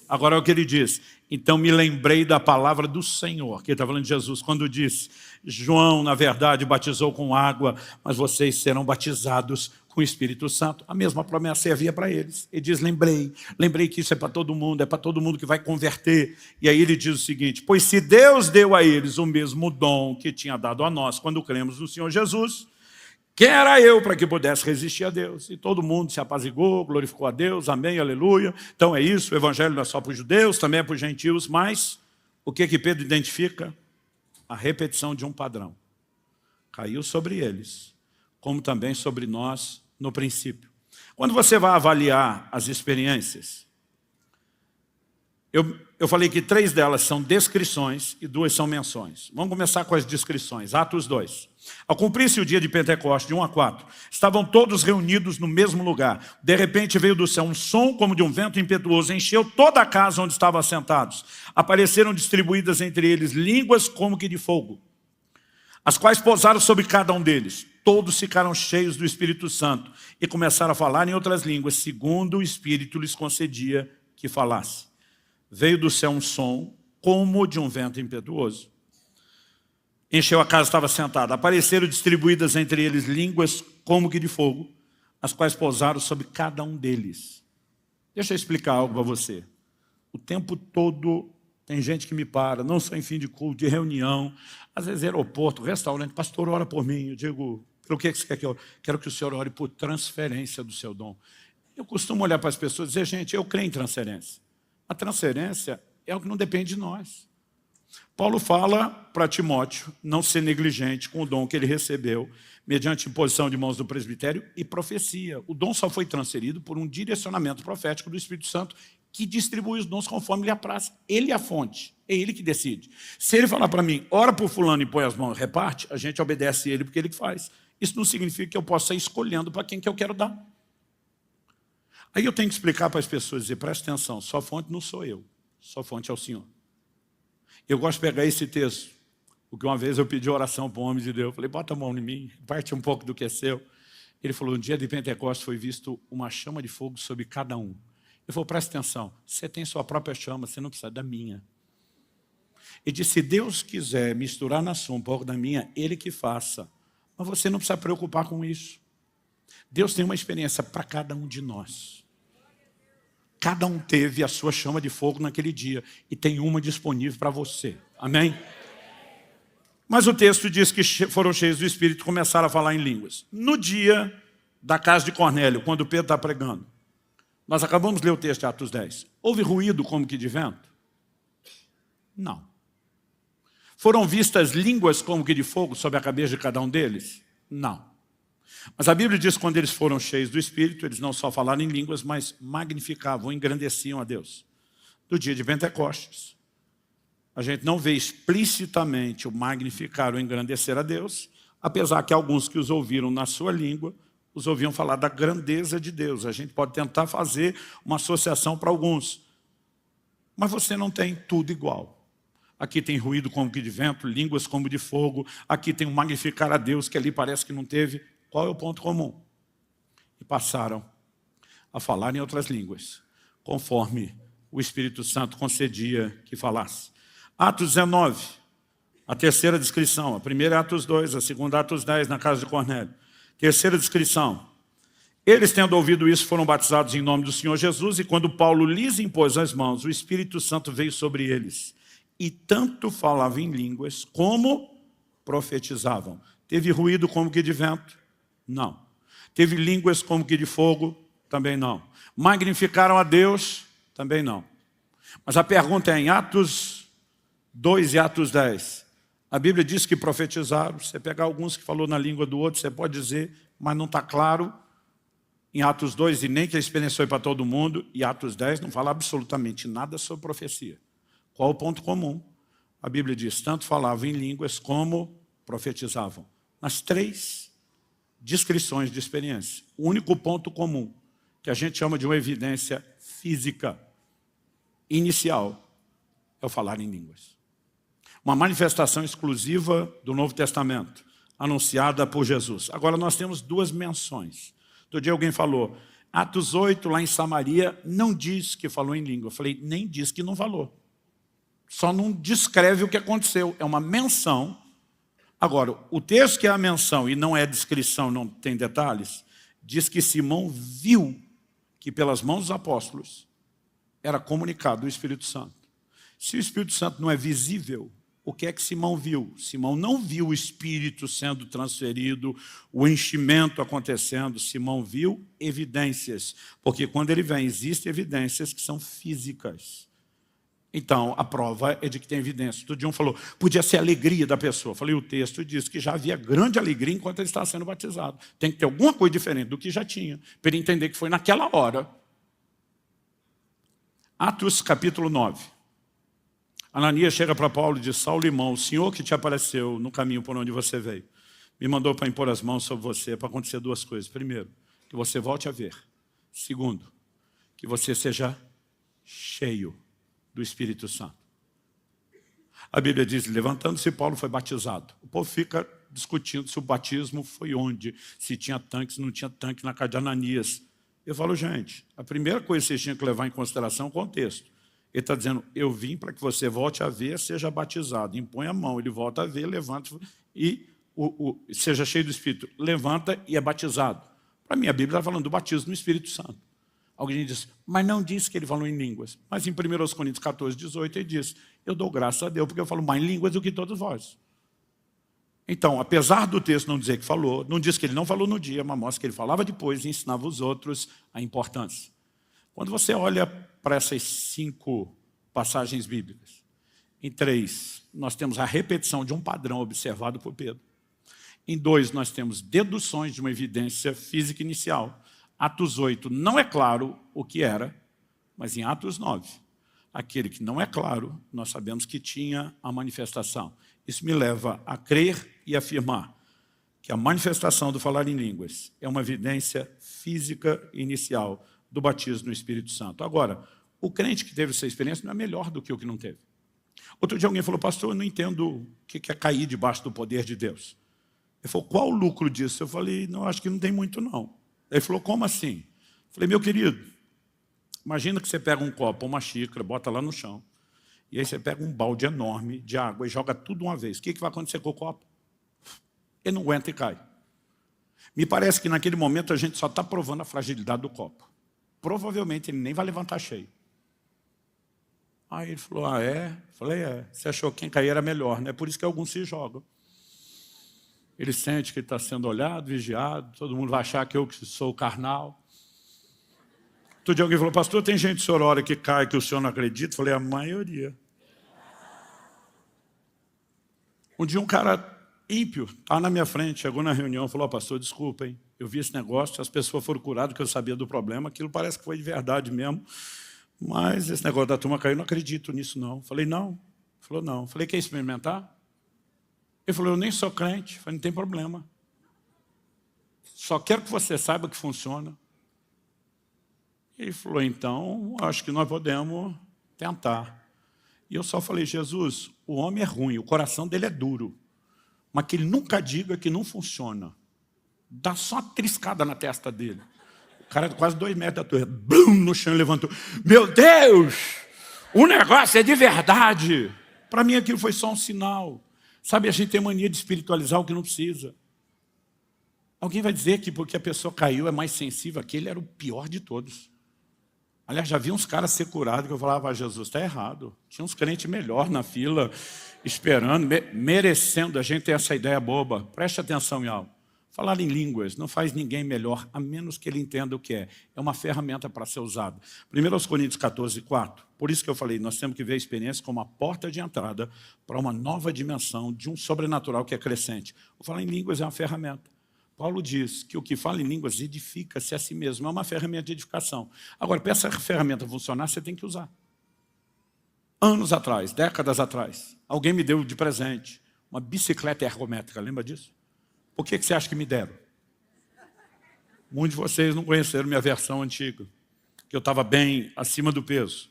Agora é o que ele diz: então me lembrei da palavra do Senhor, que ele está falando de Jesus, quando disse: João, na verdade, batizou com água, mas vocês serão batizados com o Espírito Santo. A mesma promessa havia para eles. Ele diz: lembrei que isso é para todo mundo, é para todo mundo que vai converter. E aí ele diz o seguinte: pois se Deus deu a eles o mesmo dom que tinha dado a nós quando cremos no Senhor Jesus, quem era eu para que pudesse resistir a Deus? E todo mundo se apazigou, glorificou a Deus, amém, aleluia. Então é isso, o evangelho não é só para os judeus, também é para os gentios, mas o que Pedro identifica? A repetição de um padrão. Caiu sobre eles, como também sobre nós no princípio. Quando você vai avaliar as experiências, eu falei que 3 delas são descrições e 2 são menções. Vamos começar com as descrições. Atos 2. Ao cumprir-se o dia de Pentecostes, de 1 a 4, estavam todos reunidos no mesmo lugar. De repente veio do céu um som como de um vento impetuoso, encheu toda a casa onde estavam assentados. Apareceram distribuídas entre eles línguas como que de fogo, as quais pousaram sobre cada um deles. Todos ficaram cheios do Espírito Santo e começaram a falar em outras línguas, segundo o Espírito lhes concedia que falasse. Veio do céu um som como de um vento impetuoso. Encheu a casa, estava sentada. Apareceram distribuídas entre eles línguas como que de fogo, as quais pousaram sobre cada um deles. Deixa eu explicar algo para você. O tempo todo tem gente que me para, não só em fim de culto, de reunião, às vezes aeroporto, restaurante: pastor, ora por mim. Eu digo: pelo que você quer que eu... Quero que o senhor ore por transferência do seu dom. Eu costumo olhar para as pessoas e dizer: gente, eu creio em transferência. A transferência é o que não depende de nós. Paulo fala para Timóteo não ser negligente com o dom que ele recebeu, mediante imposição de mãos do presbitério e profecia. O dom só foi transferido por um direcionamento profético do Espírito Santo, que distribui os dons conforme lhe apraz. Ele é a fonte, é ele que decide. Se ele falar para mim: ora por fulano e põe as mãos e reparte, a gente obedece ele porque ele que faz. Isso não significa que eu possa ir escolhendo para quem que eu quero dar. Aí eu tenho que explicar para as pessoas, dizer: presta atenção, sua fonte não sou eu, sua fonte é o Senhor. Eu gosto de pegar esse texto, porque uma vez eu pedi oração para o homem de Deus. Eu falei: bota a mão em mim, parte um pouco do que é seu. Ele falou, no dia de Pentecostes foi visto uma chama de fogo sobre cada um. Ele falou, presta atenção, você tem sua própria chama, você não precisa da minha. Ele disse, se Deus quiser misturar na sua um pouco da minha, Ele que faça. Mas você não precisa preocupar com isso. Deus tem uma experiência para cada um de nós. Cada um teve a sua chama de fogo naquele dia e tem uma disponível para você. Amém? Mas o texto diz que foram cheios do Espírito e começaram a falar em línguas. No dia da casa de Cornélio, quando Pedro está pregando, nós acabamos de ler o texto de Atos 10. Houve ruído como que de vento? Não. Foram vistas línguas como que de fogo sobre a cabeça de cada um deles? Não. Mas a Bíblia diz que quando eles foram cheios do Espírito, eles não só falaram em línguas, mas magnificavam, engrandeciam a Deus. Do dia de Pentecostes, a gente não vê explicitamente o magnificar ou engrandecer a Deus, apesar que alguns que os ouviram na sua língua, os ouviam falar da grandeza de Deus. A gente pode tentar fazer uma associação para alguns, mas você não tem tudo igual. Aqui tem ruído como que de vento, línguas como de fogo, aqui tem o magnificar a Deus, que ali parece que não teve. Qual é o ponto comum? E passaram a falar em outras línguas, conforme o Espírito Santo concedia que falasse. Atos 19, a terceira descrição. A primeira é Atos 2, a segunda é Atos 10, na casa de Cornélio. Terceira descrição. Eles, tendo ouvido isso, foram batizados em nome do Senhor Jesus, e quando Paulo lhes impôs as mãos, o Espírito Santo veio sobre eles. E tanto falavam em línguas, como profetizavam. Teve ruído como que de vento? Não. Teve línguas como que de fogo? Também não. Magnificaram a Deus? Também não. Mas a pergunta é em Atos 2 e Atos 10. A Bíblia diz que profetizaram. Você pegar alguns que falou na língua do outro, você pode dizer, mas não está claro. Em Atos 2, e nem que a experiência foi para todo mundo, e Atos 10 não fala absolutamente nada sobre profecia. Qual o ponto comum? A Bíblia diz, tanto falavam em línguas como profetizavam. Nas três descrições de experiência. O único ponto comum, que a gente chama de uma evidência física inicial, é o falar em línguas. Uma manifestação exclusiva do Novo Testamento, anunciada por Jesus. Agora nós temos duas menções. Outro dia alguém falou, Atos 8, lá em Samaria, não diz que falou em língua. Eu falei, nem diz que não falou. Só não descreve o que aconteceu. É uma menção. Agora, o texto que é a menção e não é descrição, não tem detalhes, diz que Simão viu que pelas mãos dos apóstolos era comunicado o Espírito Santo. Se o Espírito Santo não é visível, o que é que Simão viu? Simão não viu o Espírito sendo transferido, o enchimento acontecendo. Simão viu evidências, porque quando ele vem, existem evidências que são físicas. Então, a prova é de que tem evidência. Outro dia um falou, podia ser a alegria da pessoa. Eu falei, o texto diz que já havia grande alegria enquanto ele estava sendo batizado. Tem que ter alguma coisa diferente do que já tinha, para ele entender que foi naquela hora. Atos capítulo 9. Ananias chega para Paulo e diz, Saulo, irmão, o Senhor que te apareceu no caminho por onde você veio, me mandou para impor as mãos sobre você, para acontecer duas coisas. Primeiro, que você volte a ver. Segundo, que você seja cheio do Espírito Santo. A Bíblia diz, levantando-se, Paulo foi batizado. O povo fica discutindo se o batismo foi onde, se tinha tanque, se não tinha tanque na casa de Ananias. Eu falo, gente, a primeira coisa que vocês tinham que levar em consideração é o contexto. Ele está dizendo, eu vim para que você volte a ver, seja batizado. Impõe a mão, ele volta a ver, levanta e seja cheio do Espírito. Levanta e é batizado. Para mim, a Bíblia está falando do batismo no Espírito Santo. Alguém diz, mas não diz que ele falou em línguas. Mas em 1 Coríntios 14, 18, ele diz, eu dou graças a Deus, porque eu falo mais em línguas do que todos vós. Então, apesar do texto não dizer que falou, não diz que ele não falou no dia, mas mostra que ele falava depois e ensinava os outros a importância. Quando você olha para essas 5 passagens bíblicas, em 3, nós temos a repetição de um padrão observado por Pedro. Em 2, nós temos deduções de uma evidência física inicial. Atos 8 não é claro o que era, mas em Atos 9, aquele que não é claro, nós sabemos que tinha a manifestação. Isso me leva a crer e afirmar que a manifestação do falar em línguas é uma evidência física inicial do batismo no Espírito Santo. Agora, o crente que teve essa experiência não é melhor do que o que não teve. Outro dia alguém falou, pastor, eu não entendo o que é cair debaixo do poder de Deus. Ele falou, qual o lucro disso? Eu falei, não, acho que não tem muito não. Ele falou, como assim? Eu falei, meu querido, imagina que você pega um copo, uma xícara, bota lá no chão, e aí você pega um balde enorme de água e joga tudo de uma vez. O que vai acontecer com o copo? Ele não aguenta e cai. Me parece que naquele momento a gente só está provando a fragilidade do copo. Provavelmente ele nem vai levantar cheio. Aí ele falou, ah, é? Eu falei, é. Você achou que quem cair era melhor, né? Por isso que alguns se jogam. Ele sente que está sendo olhado, vigiado, todo mundo vai achar que eu que sou carnal. Outro dia alguém falou, pastor, tem gente que o senhor ora que cai, que o senhor não acredita? Eu falei, a maioria. Um dia um cara ímpio estava na minha frente, chegou na reunião e falou, pastor, desculpa, hein? Eu vi esse negócio, as pessoas foram curadas, que eu sabia do problema, aquilo parece que foi de verdade mesmo, mas esse negócio da turma caiu, eu não acredito nisso não. Eu falei, não. Ele falou, não. Eu falei, quer experimentar? Ele falou, eu nem sou crente. Eu falei, não tem problema. Só quero que você saiba que funciona. Ele falou, então, acho que nós podemos tentar. E eu só falei, Jesus, o homem é ruim, o coração dele é duro, mas que ele nunca diga que não funciona. Dá só uma triscada na testa dele. O cara de quase 2 metros da torre, blum, no chão, levantou. Meu Deus, o negócio é de verdade. Para mim aquilo foi só um sinal. Sabe, a gente tem mania de espiritualizar o que não precisa. Alguém vai dizer que porque a pessoa caiu é mais sensível, aquele era o pior de todos. Aliás, já vi uns caras ser curados que eu falava, Jesus, está errado. Tinha uns crentes melhor na fila, esperando, merecendo. A gente ter essa ideia boba. Preste atenção em algo. Falar em línguas não faz ninguém melhor, a menos que ele entenda o que é. É uma ferramenta para ser usada. 1 Coríntios 14, 4. Por isso que eu falei, nós temos que ver a experiência como a porta de entrada para uma nova dimensão de um sobrenatural que é crescente. O falar em línguas é uma ferramenta. Paulo diz que o que fala em línguas edifica-se a si mesmo. É uma ferramenta de edificação. Agora, para essa ferramenta funcionar, você tem que usar. Anos atrás, décadas atrás, alguém me deu de presente uma bicicleta ergométrica. Lembra disso? Por que você acha que me deram? Muitos de vocês não conheceram minha versão antiga, que eu estava bem acima do peso.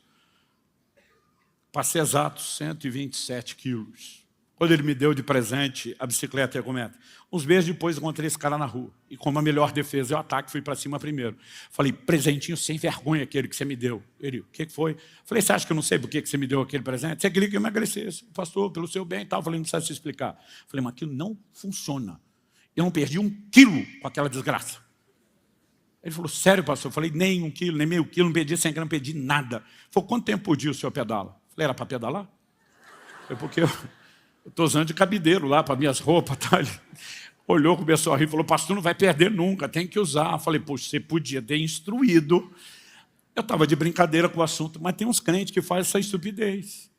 Passei exatos 127 quilos. Quando ele me deu de presente a bicicleta ergométrica. Uns meses depois, encontrei esse cara na rua. E como a melhor defesa é o ataque, fui para cima primeiro. Falei, presentinho sem vergonha aquele que você me deu. Ele, o que foi? Falei, você acha que eu não sei por que você me deu aquele presente? Você queria que eu emagrecesse. Pastor, pelo seu bem e tal. Falei, não precisa se explicar. Falei, mas aquilo não funciona. Eu não perdi 1 quilo com aquela desgraça. Ele falou, sério, pastor? Eu falei, nem 1 quilo, nem meio quilo, não perdi 100 gramas, não perdi nada. Ele falou, quanto tempo por dia o senhor pedala? Eu falei, era para pedalar? Foi porque eu estou usando de cabideiro lá para minhas roupas. Tá? Ele olhou, começou a rir, falou, pastor, não vai perder nunca, tem que usar. Eu falei, poxa, você podia ter instruído. Eu estava de brincadeira com o assunto, mas tem uns crentes que fazem essa estupidez.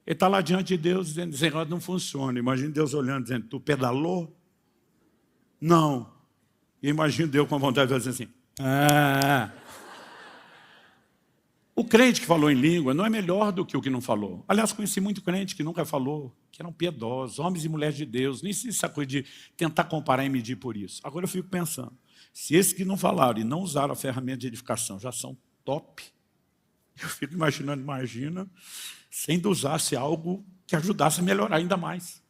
Ele está lá diante de Deus dizendo, esse negócio não funciona. Imagina Deus olhando, dizendo, tu pedalou? Não. E imagino Deus com vontade de fazer assim. O crente que falou em língua não é melhor do que o que não falou. Aliás, conheci muito crente que nunca falou, que eram piedosos, homens e mulheres de Deus. Nem se essa coisa de tentar comparar e medir por isso. Agora eu fico pensando, se esses que não falaram e não usaram a ferramenta de edificação já são top, eu fico imaginando, imagina, se ainda usasse algo que ajudasse a melhorar ainda mais.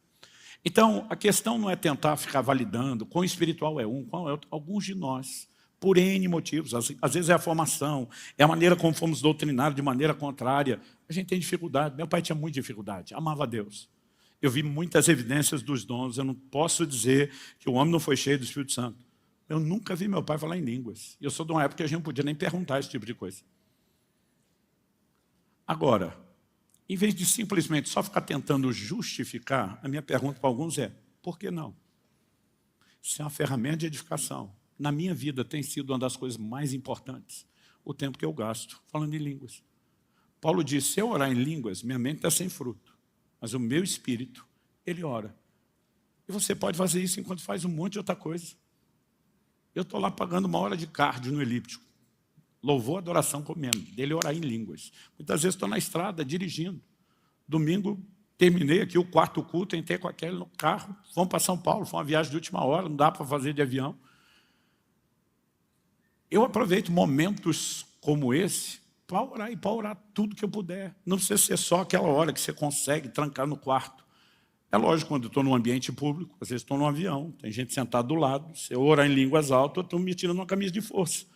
Então, a questão não é tentar ficar validando quão espiritual é um, qual é outro. Alguns de nós, por N motivos, às vezes é a formação, é a maneira como fomos doutrinados de maneira contrária. A gente tem dificuldade. Meu pai tinha muita dificuldade, amava a Deus. Eu vi muitas evidências dos dons. Eu não posso dizer que o homem não foi cheio do Espírito Santo. Eu nunca vi meu pai falar em línguas. Eu sou de uma época que a gente não podia nem perguntar esse tipo de coisa. Agora, em vez de simplesmente só ficar tentando justificar, a minha pergunta para alguns é, por que não? Isso é uma ferramenta de edificação. Na minha vida tem sido uma das coisas mais importantes, o tempo que eu gasto falando em línguas. Paulo diz, se eu orar em línguas, minha mente está sem fruto, mas o meu espírito, ele ora. E você pode fazer isso enquanto faz um monte de outra coisa. Eu estou lá pagando 1 hora de cardio no elíptico. Louvor, adoração, comendo. Dele orar em línguas. Muitas vezes estou na estrada, dirigindo. Domingo, terminei aqui o 4º culto, entrei com aquele no carro, vamos para São Paulo, foi uma viagem de última hora, não dá para fazer de avião. Eu aproveito momentos como esse para orar e para orar tudo que eu puder. Não precisa ser só aquela hora que você consegue trancar no quarto. É lógico, quando eu estou num ambiente público, às vezes estou num avião, tem gente sentada do lado, se eu orar em línguas altas, eu estou me tirando uma camisa de força.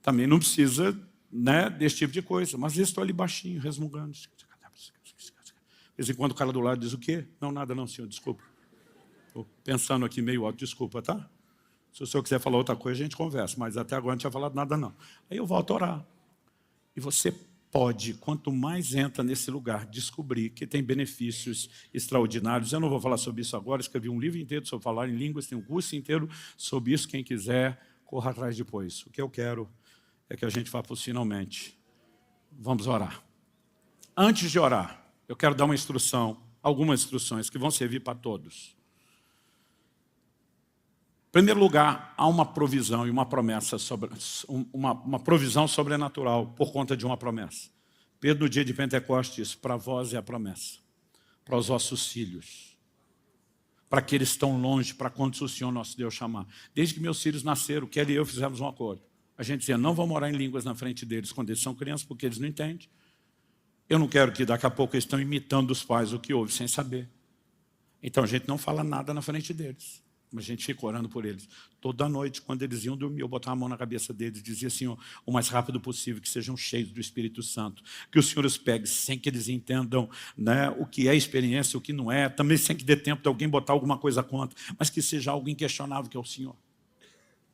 Também não precisa, né, desse tipo de coisa, mas às vezes estou ali baixinho, resmungando. De vez em quando o cara do lado diz o quê? Não, nada não, senhor, desculpa. Estou pensando aqui meio alto, desculpa, tá? Se o senhor quiser falar outra coisa, a gente conversa, mas até agora não tinha falado nada não. Aí eu volto a orar. E você pode, quanto mais entra nesse lugar, descobrir que tem benefícios extraordinários. Eu não vou falar sobre isso agora, escrevi um livro inteiro sobre falar em línguas, tem um curso inteiro sobre isso, quem quiser, corra atrás depois. O que eu quero é que a gente vá para os finalmente. Vamos orar. Antes de orar, eu quero dar uma instrução, algumas instruções que vão servir para todos. Em primeiro lugar, há uma provisão e uma promessa, uma provisão sobrenatural por conta de uma promessa. Pedro, no dia de Pentecostes, disse, para vós é a promessa, para os vossos filhos, para aqueles que estão longe, para quantos o Senhor nosso Deus chamar. Desde que meus filhos nasceram, Kelly e eu fizemos um acordo. A gente dizia, não vamos orar em línguas na frente deles quando eles são crianças, porque eles não entendem. Eu não quero que daqui a pouco eles estão imitando os pais o que houve, sem saber. Então a gente não fala nada na frente deles. Mas a gente fica orando por eles. Toda noite, quando eles iam dormir, eu botava a mão na cabeça deles e dizia assim, o mais rápido possível, que sejam cheios do Espírito Santo. Que o Senhor os pegue sem que eles entendam, né, o que é experiência, o que não é. Também sem que dê tempo de alguém botar alguma coisa contra. Mas que seja algo inquestionável, que é o Senhor.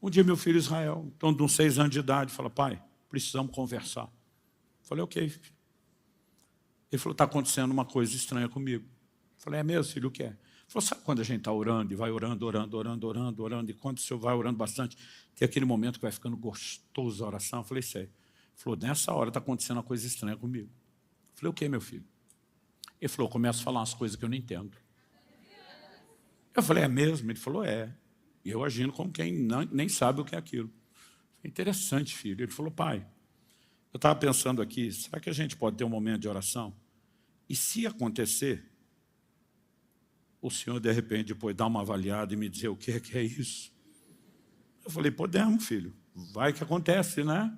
Um dia meu filho Israel, então de uns 6 anos de idade, fala, pai, precisamos conversar. Eu falei, ok, filho. Ele falou, está acontecendo uma coisa estranha comigo. Eu falei, é mesmo, filho, o que é? Ele falou, sabe quando a gente está orando e vai orando, e quando o senhor vai orando bastante, tem aquele momento que vai ficando gostoso a oração? Eu falei, sei. Ele falou, nessa hora está acontecendo uma coisa estranha comigo. Eu falei, o que, meu filho? Ele falou, eu começo a falar umas coisas que eu não entendo. Eu falei, é mesmo? Ele falou, é. E eu agindo como quem nem sabe o que é aquilo. É interessante, filho. Ele falou, pai, eu estava pensando aqui, será que a gente pode ter um momento de oração? E se acontecer, o senhor, de repente, depois dá uma avaliada e me dizer o que é isso? Eu falei, podemos, filho. Vai que acontece, né?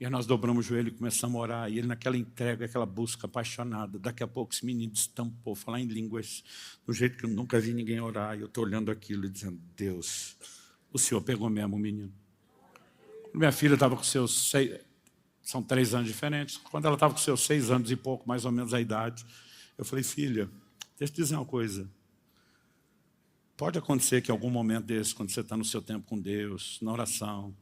E aí nós dobramos o joelho e começamos a orar. E ele naquela entrega, aquela busca apaixonada. Daqui a pouco esse menino destampou, falar em línguas, do jeito que eu nunca vi ninguém orar. E eu estou olhando aquilo e dizendo, Deus, o senhor pegou mesmo o menino. Minha filha estava com seus 6... São 3 anos diferentes. Quando ela estava com seus 6 anos e pouco, mais ou menos a idade, eu falei, filha, deixa eu te dizer uma coisa. Pode acontecer que em algum momento desse, quando você está no seu tempo com Deus, na oração,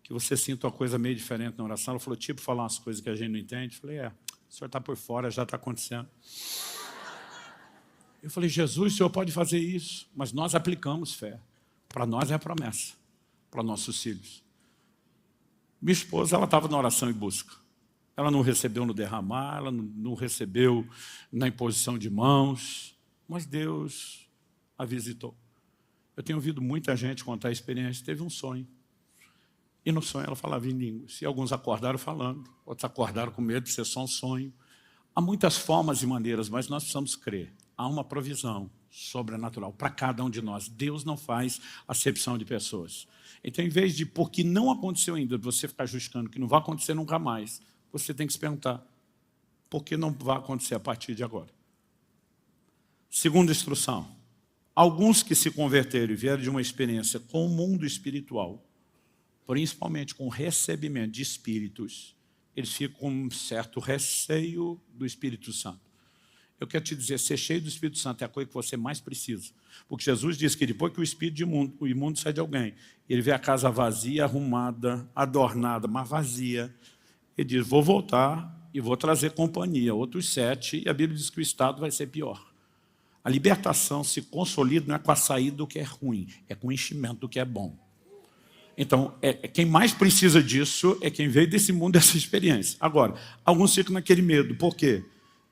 que você sinta uma coisa meio diferente na oração. Ela falou, tipo, falar umas coisas que a gente não entende. Eu falei, o senhor está por fora, já está acontecendo. Eu falei, Jesus, o senhor pode fazer isso, mas nós aplicamos fé. Para nós é a promessa, para nossos filhos. Minha esposa, ela estava na oração e busca. Ela não recebeu no derramar, ela não recebeu na imposição de mãos, mas Deus a visitou. Eu tenho ouvido muita gente contar a experiência, teve um sonho. E no sonho ela falava em línguas. E alguns acordaram falando, outros acordaram com medo de ser só um sonho. Há muitas formas e maneiras, mas nós precisamos crer. Há uma provisão sobrenatural para cada um de nós. Deus não faz acepção de pessoas. Então, em vez de, porque não aconteceu ainda, você ficar justificando que não vai acontecer nunca mais, você tem que se perguntar, por que não vai acontecer a partir de agora? Segunda instrução. Alguns que se converteram e vieram de uma experiência com o mundo espiritual, principalmente com o recebimento de espíritos, eles ficam com um certo receio do Espírito Santo. Eu quero te dizer, ser cheio do Espírito Santo é a coisa que você mais precisa. Porque Jesus disse que depois que o espírito o imundo sai de alguém, ele vê a casa vazia, arrumada, adornada, mas vazia. Ele diz, vou voltar e vou trazer companhia, outros 7, e a Bíblia diz que o estado vai ser pior. A libertação se consolida não é com a saída do que é ruim, é com o enchimento do que é bom. Então, quem mais precisa disso é quem veio desse mundo, dessa experiência. Agora, alguns ficam naquele medo. Por quê?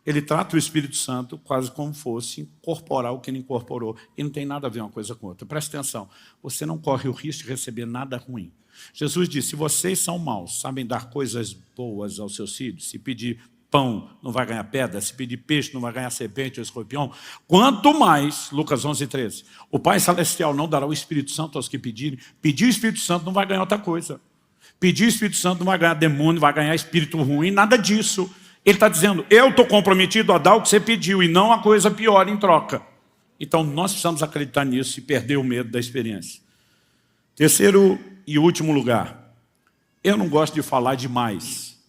Ele trata o Espírito Santo quase como fosse incorporar o que ele incorporou. E não tem nada a ver uma coisa com outra. Presta atenção, você não corre o risco de receber nada ruim. Jesus disse, se vocês são maus, sabem dar coisas boas aos seus filhos, se pedir pão não vai ganhar pedra, se pedir peixe não vai ganhar serpente ou escorpião, quanto mais, Lucas 11:13, o Pai Celestial não dará o Espírito Santo aos que pedirem. Pedir o Espírito Santo não vai ganhar outra coisa. Pedir o Espírito Santo não vai ganhar demônio, não vai ganhar espírito ruim, nada disso. Ele está dizendo, eu estou comprometido a dar o que você pediu e não a coisa pior em troca. Então, nós precisamos acreditar nisso e perder o medo da experiência. Terceiro e último lugar, eu não gosto de falar demais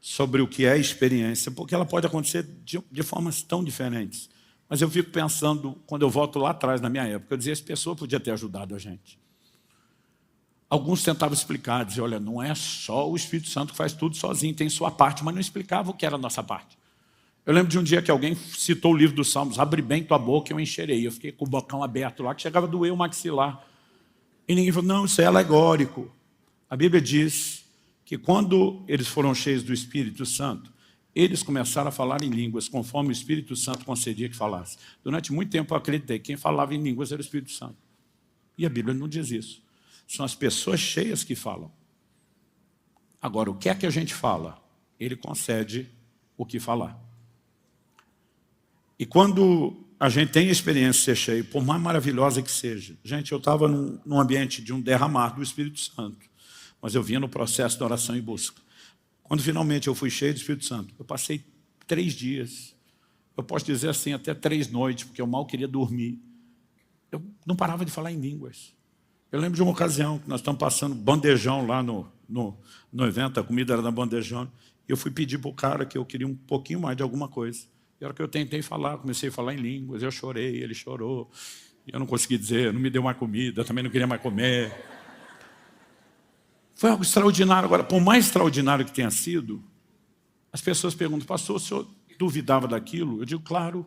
sobre o que é experiência, porque ela pode acontecer de formas tão diferentes. Mas eu fico pensando, quando eu volto lá atrás, na minha época, eu dizia, essa pessoa podia ter ajudado a gente. Alguns tentavam explicar, diziam, olha, não é só o Espírito Santo que faz tudo sozinho, tem sua parte, mas não explicava o que era a nossa parte. Eu lembro de um dia que alguém citou o livro dos Salmos, abre bem tua boca e eu encherei. Eu fiquei com o bocão aberto lá, que chegava a doer o maxilar. E ninguém falou, não, isso é alegórico. A Bíblia diz que quando eles foram cheios do Espírito Santo, eles começaram a falar em línguas, conforme o Espírito Santo concedia que falasse. Durante muito tempo eu acreditei que quem falava em línguas era o Espírito Santo. E a Bíblia não diz isso. São as pessoas cheias que falam. Agora, o que é que a gente fala? Ele concede o que falar. E quando a gente tem a experiência de ser cheio, por mais maravilhosa que seja, gente, eu estava num ambiente de um derramar do Espírito Santo, mas eu vinha no processo de oração e busca. Quando finalmente eu fui cheio do Espírito Santo, eu passei 3 dias, eu posso dizer assim, até 3 noites, porque eu mal queria dormir. Eu não parava de falar em línguas. Eu lembro de uma ocasião que nós estamos passando bandejão lá no evento, a comida era da bandejão, e eu fui pedir para o cara que eu queria um pouquinho mais de alguma coisa. E a hora que eu tentei falar, comecei a falar em línguas, eu chorei, ele chorou, e eu não consegui dizer, não me deu mais comida, eu também não queria mais comer. Foi algo extraordinário. Agora, por mais extraordinário que tenha sido, as pessoas perguntam, pastor, o senhor duvidava daquilo? Eu digo, claro,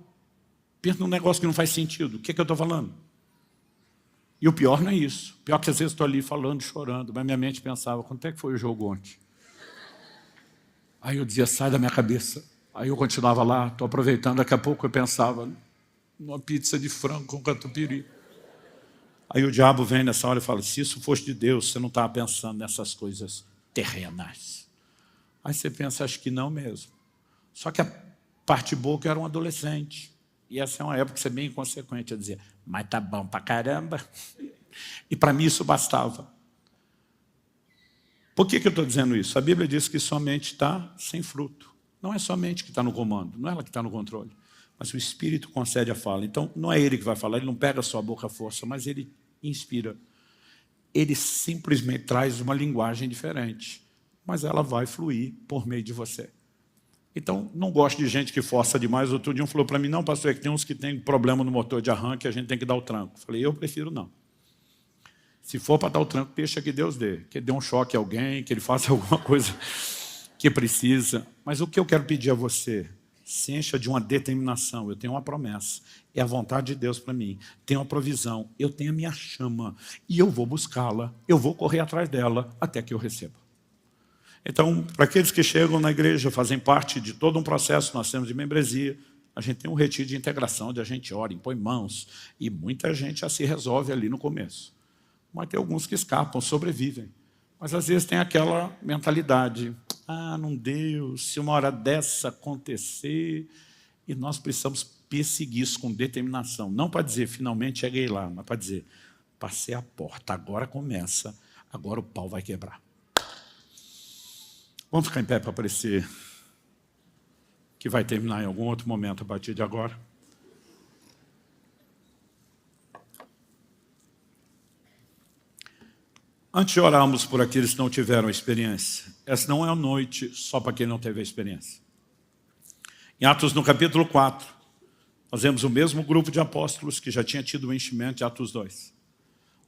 pensa num negócio que não faz sentido, o que é que eu estou falando? E o pior não é isso. O pior é que às vezes estou ali falando, chorando, mas minha mente pensava, quanto é que foi o jogo ontem? Aí eu dizia, sai da minha cabeça. Aí eu continuava lá, estou aproveitando, daqui a pouco eu pensava numa pizza de frango com catupiry. Aí o diabo vem nessa hora e fala, se isso fosse de Deus, você não estava pensando nessas coisas terrenas. Aí você pensa, acho que não mesmo. Só que a parte boa que eu era um adolescente. E essa é uma época que você é bem inconsequente a dizer, mas tá bom pra caramba. E para mim isso bastava. Por que eu estou dizendo isso? A Bíblia diz que somente está sem fruto. Não é somente que está no comando, não é ela que está no controle. Mas o Espírito concede a fala. Então não é ele que vai falar, ele não pega a sua boca à força, mas ele inspira. Ele simplesmente traz uma linguagem diferente. Mas ela vai fluir por meio de você. Então, não gosto de gente que força demais. Outro dia um falou para mim, não, pastor, é que tem uns que tem problema no motor de arranque, a gente tem que dar o tranco. Falei, eu prefiro não. Se for para dar o tranco, deixa que Deus dê. Que dê um choque a alguém, que ele faça alguma coisa que precisa. Mas o que eu quero pedir a você, se encha de uma determinação. Eu tenho uma promessa, é a vontade de Deus para mim. Tenho uma provisão, eu tenho a minha chama. E eu vou buscá-la, eu vou correr atrás dela até que eu receba. Então, para aqueles que chegam na igreja, fazem parte de todo um processo, nós temos de membresia, a gente tem um retiro de integração, onde a gente ora, impõe mãos, e muita gente já se resolve ali no começo. Mas tem alguns que escapam, sobrevivem. Mas às vezes tem aquela mentalidade, não deu, se uma hora dessa acontecer, e nós precisamos perseguir isso com determinação. Não para dizer, finalmente cheguei lá, mas para dizer, passei a porta, agora começa, agora o pau vai quebrar. Vamos ficar em pé para parecer que vai terminar em algum outro momento a partir de agora. Antes de orarmos por aqueles que não tiveram experiência, essa não é a noite só para quem não teve a experiência. Em Atos, no capítulo 4, nós vemos o mesmo grupo de apóstolos que já tinha tido o enchimento de Atos 2.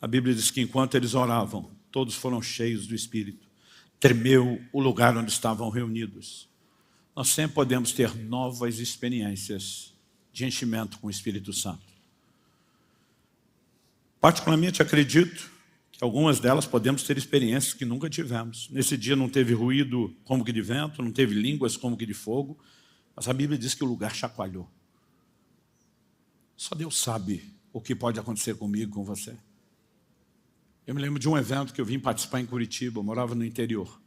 A Bíblia diz que enquanto eles oravam, todos foram cheios do Espírito. Tremeu o lugar onde estavam reunidos. Nós sempre podemos ter novas experiências de enchimento com o Espírito Santo. Particularmente acredito que algumas delas podemos ter experiências que nunca tivemos. Nesse dia não teve ruído como que de vento, não teve línguas como que de fogo, mas a Bíblia diz que o lugar chacoalhou. Só Deus sabe o que pode acontecer comigo, com você. Eu me lembro de um evento que eu vim participar em Curitiba, eu morava no interior.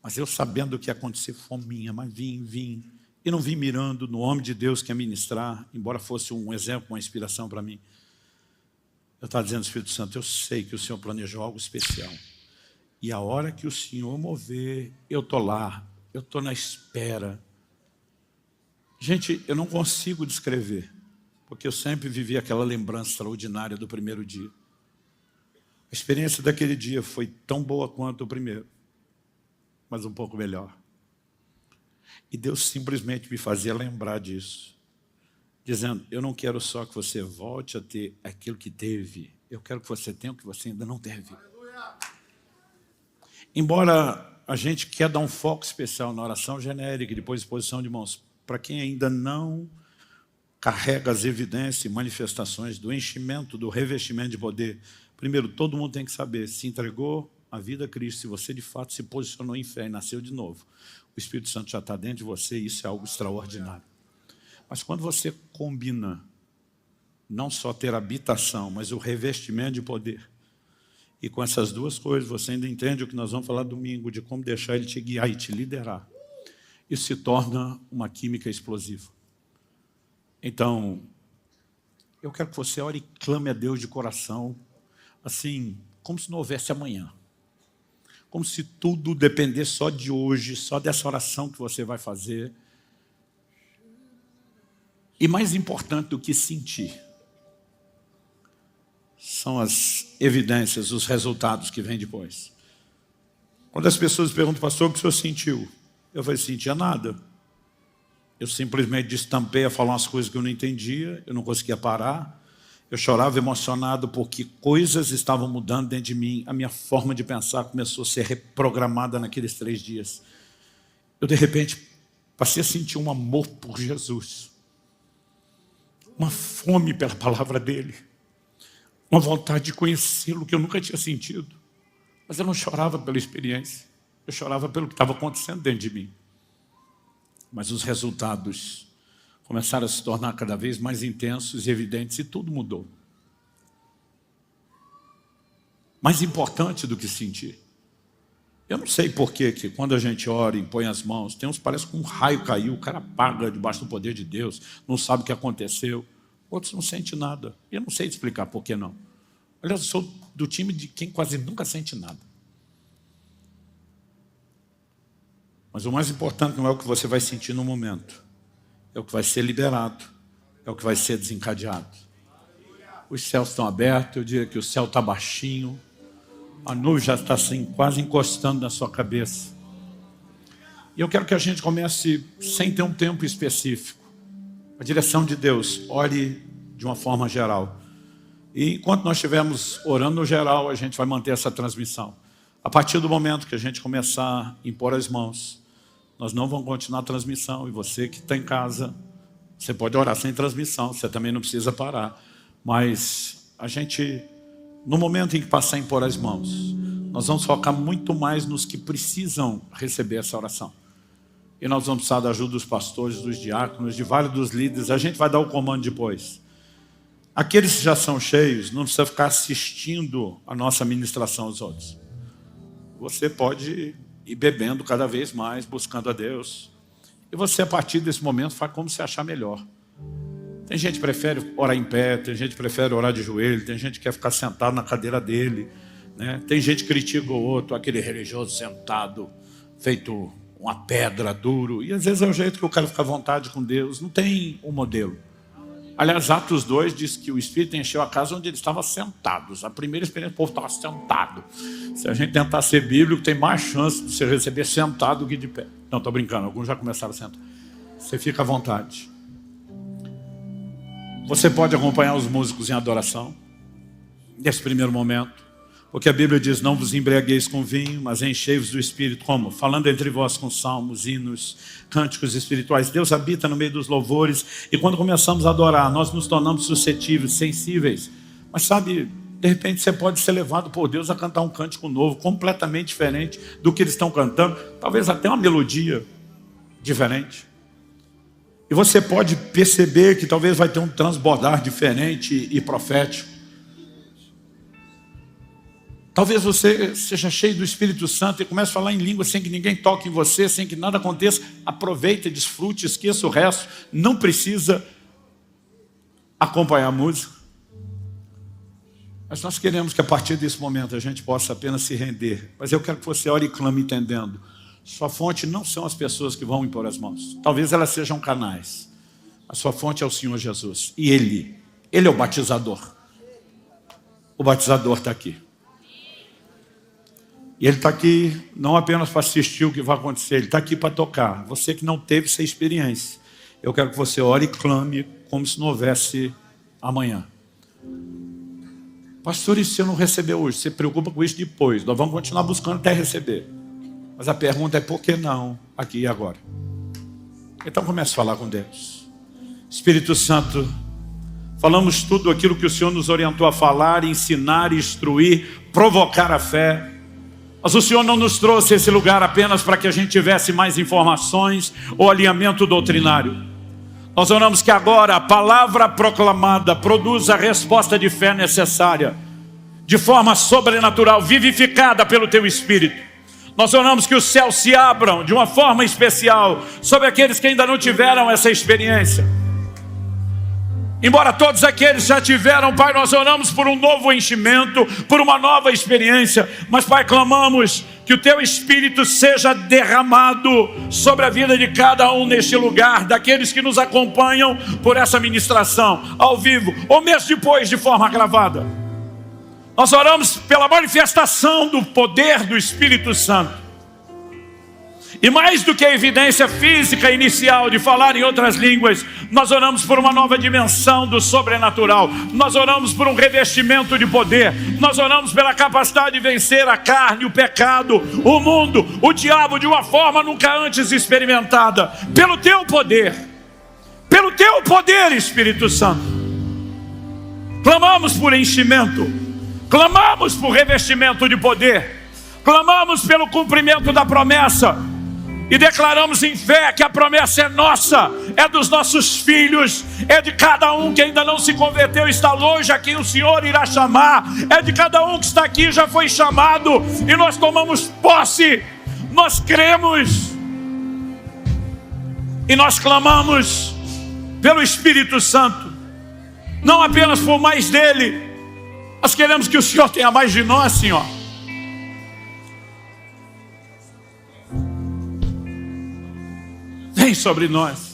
Mas eu sabendo o que ia acontecer, fominha, mas vim. E não vim mirando no homem de Deus que ia ministrar, embora fosse um exemplo, uma inspiração para mim. Eu estava dizendo ao Espírito Santo, eu sei que o Senhor planejou algo especial. E a hora que o Senhor mover, eu estou lá, eu estou na espera. Gente, eu não consigo descrever porque eu sempre vivi aquela lembrança extraordinária do primeiro dia. A experiência daquele dia foi tão boa quanto o primeiro, mas um pouco melhor. E Deus simplesmente me fazia lembrar disso, dizendo, eu não quero só que você volte a ter aquilo que teve, eu quero que você tenha o que você ainda não teve. Embora a gente quer dar um foco especial na oração genérica e depois exposição de mãos, para quem ainda não carrega as evidências e manifestações do enchimento, do revestimento de poder, primeiro, todo mundo tem que saber, se entregou a vida a Cristo, se você de fato se posicionou em fé e nasceu de novo, o Espírito Santo já está dentro de você e isso é algo extraordinário. Mas quando você combina não só ter habitação, mas o revestimento de poder, e com essas duas coisas você ainda entende o que nós vamos falar domingo, de como deixar Ele te guiar e te liderar, isso se torna uma química explosiva. Então, eu quero que você ore e clame a Deus de coração, assim, como se não houvesse amanhã. Como se tudo dependesse só de hoje, só dessa oração que você vai fazer. E mais importante do que sentir, são as evidências, os resultados que vêm depois. Quando as pessoas perguntam, pastor, o que o senhor sentiu? Eu falei, sentia nada. Eu simplesmente destampei a falar umas coisas que eu não entendia, eu não conseguia parar. Eu chorava emocionado porque coisas estavam mudando dentro de mim. A minha forma de pensar começou a ser reprogramada naqueles 3 dias. Eu, de repente, passei a sentir um amor por Jesus. Uma fome pela palavra dele. Uma vontade de conhecê-lo que eu nunca tinha sentido. Mas eu não chorava pela experiência. Eu chorava pelo que estava acontecendo dentro de mim. Mas os resultados começaram a se tornar cada vez mais intensos e evidentes e tudo mudou. Mais importante do que sentir. Eu não sei por que quando a gente ora e impõe as mãos, tem uns que parece que um raio caiu, o cara apaga debaixo do poder de Deus, não sabe o que aconteceu. Outros não sentem nada. Eu não sei explicar por que não. Aliás, eu sou do time de quem quase nunca sente nada. Mas o mais importante não é o que você vai sentir no momento. É o que vai ser liberado. É o que vai ser desencadeado. Os céus estão abertos, eu diria que o céu está baixinho. A nuvem já está assim, quase encostando na sua cabeça. E eu quero que a gente comece sem ter um tempo específico. A direção de Deus, ore de uma forma geral. E enquanto nós estivermos orando no geral, a gente vai manter essa transmissão. A partir do momento que a gente começar a impor as mãos, nós não vamos continuar a transmissão. E você que está em casa, você pode orar sem transmissão, você também não precisa parar. Mas a gente, no momento em que passar a impor as mãos, nós vamos focar muito mais nos que precisam receber essa oração. E nós vamos precisar da ajuda dos pastores, dos diáconos, de vários dos líderes. A gente vai dar o comando depois. Aqueles que já são cheios, não precisa ficar assistindo a nossa ministração aos outros. Você pode ir bebendo cada vez mais, buscando a Deus. E você, a partir desse momento, faz como você achar melhor. Tem gente que prefere orar em pé, tem gente que prefere orar de joelho, tem gente que quer ficar sentado na cadeira dele, né? Tem gente que critica o outro, aquele religioso sentado, feito uma pedra, duro. E às vezes é o jeito que o cara fica à vontade com Deus. Não tem um modelo. Aliás, Atos 2 diz que o Espírito encheu a casa onde eles estavam sentados. A primeira experiência, o povo estava sentado. Se a gente tentar ser bíblico, tem mais chance de você receber sentado do que de pé. Não, estou brincando, alguns já começaram a sentar. Você fica à vontade. Você pode acompanhar os músicos em adoração, nesse primeiro momento. Porque a Bíblia diz, não vos embriagueis com vinho, mas enchei-vos do Espírito. Como? Falando entre vós com salmos, hinos, cânticos espirituais. Deus habita no meio dos louvores. E quando começamos a adorar, nós nos tornamos suscetíveis, sensíveis. Mas sabe, de repente você pode ser levado por Deus a cantar um cântico novo, completamente diferente do que eles estão cantando. Talvez até uma melodia diferente. E você pode perceber que talvez vai ter um transbordar diferente e profético. Talvez você seja cheio do Espírito Santo e comece a falar em língua sem que ninguém toque em você, sem que nada aconteça. Aproveite, desfrute, esqueça o resto. Não precisa acompanhar a música. Mas nós queremos que a partir desse momento a gente possa apenas se render. Mas eu quero que você ore e clame entendendo. Sua fonte não são as pessoas que vão impor as mãos. Talvez elas sejam canais. A sua fonte é o Senhor Jesus. E Ele é o batizador. O batizador está aqui. E Ele está aqui não apenas para assistir o que vai acontecer, Ele está aqui para tocar. Você que não teve essa experiência, eu quero que você ore e clame como se não houvesse amanhã. Pastor, e se eu não receber hoje? Você se preocupa com isso depois. Nós vamos continuar buscando até receber. Mas a pergunta é por que não aqui e agora? Então comece a falar com Deus. Espírito Santo, falamos tudo aquilo que o Senhor nos orientou a falar, ensinar, instruir, provocar a fé. Mas o Senhor não nos trouxe esse lugar apenas para que a gente tivesse mais informações ou alinhamento doutrinário. Nós oramos que agora a palavra proclamada produza a resposta de fé necessária, de forma sobrenatural, vivificada pelo Teu Espírito. Nós oramos que os céus se abram de uma forma especial sobre aqueles que ainda não tiveram essa experiência. Embora todos aqueles já tiveram, Pai, nós oramos por um novo enchimento, por uma nova experiência. Mas, Pai, clamamos que o Teu Espírito seja derramado sobre a vida de cada um neste lugar, daqueles que nos acompanham por essa ministração, ao vivo, ou mesmo depois de forma gravada. Nós oramos pela manifestação do poder do Espírito Santo. E mais do que a evidência física inicial de falar em outras línguas, nós oramos por uma nova dimensão do sobrenatural. Nós oramos por um revestimento de poder. Nós oramos pela capacidade de vencer a carne, o pecado, o mundo, o diabo de uma forma nunca antes experimentada. Pelo Teu poder. Pelo Teu poder, Espírito Santo. Clamamos por enchimento. Clamamos por revestimento de poder. Clamamos pelo cumprimento da promessa. E declaramos em fé que a promessa é nossa, é dos nossos filhos, é de cada um que ainda não se converteu, está longe, a quem o Senhor irá chamar, é de cada um que está aqui, já foi chamado, e nós tomamos posse, nós cremos, e nós clamamos pelo Espírito Santo, não apenas por mais dele, nós queremos que o Senhor tenha mais de nós, Senhor. Vem sobre nós.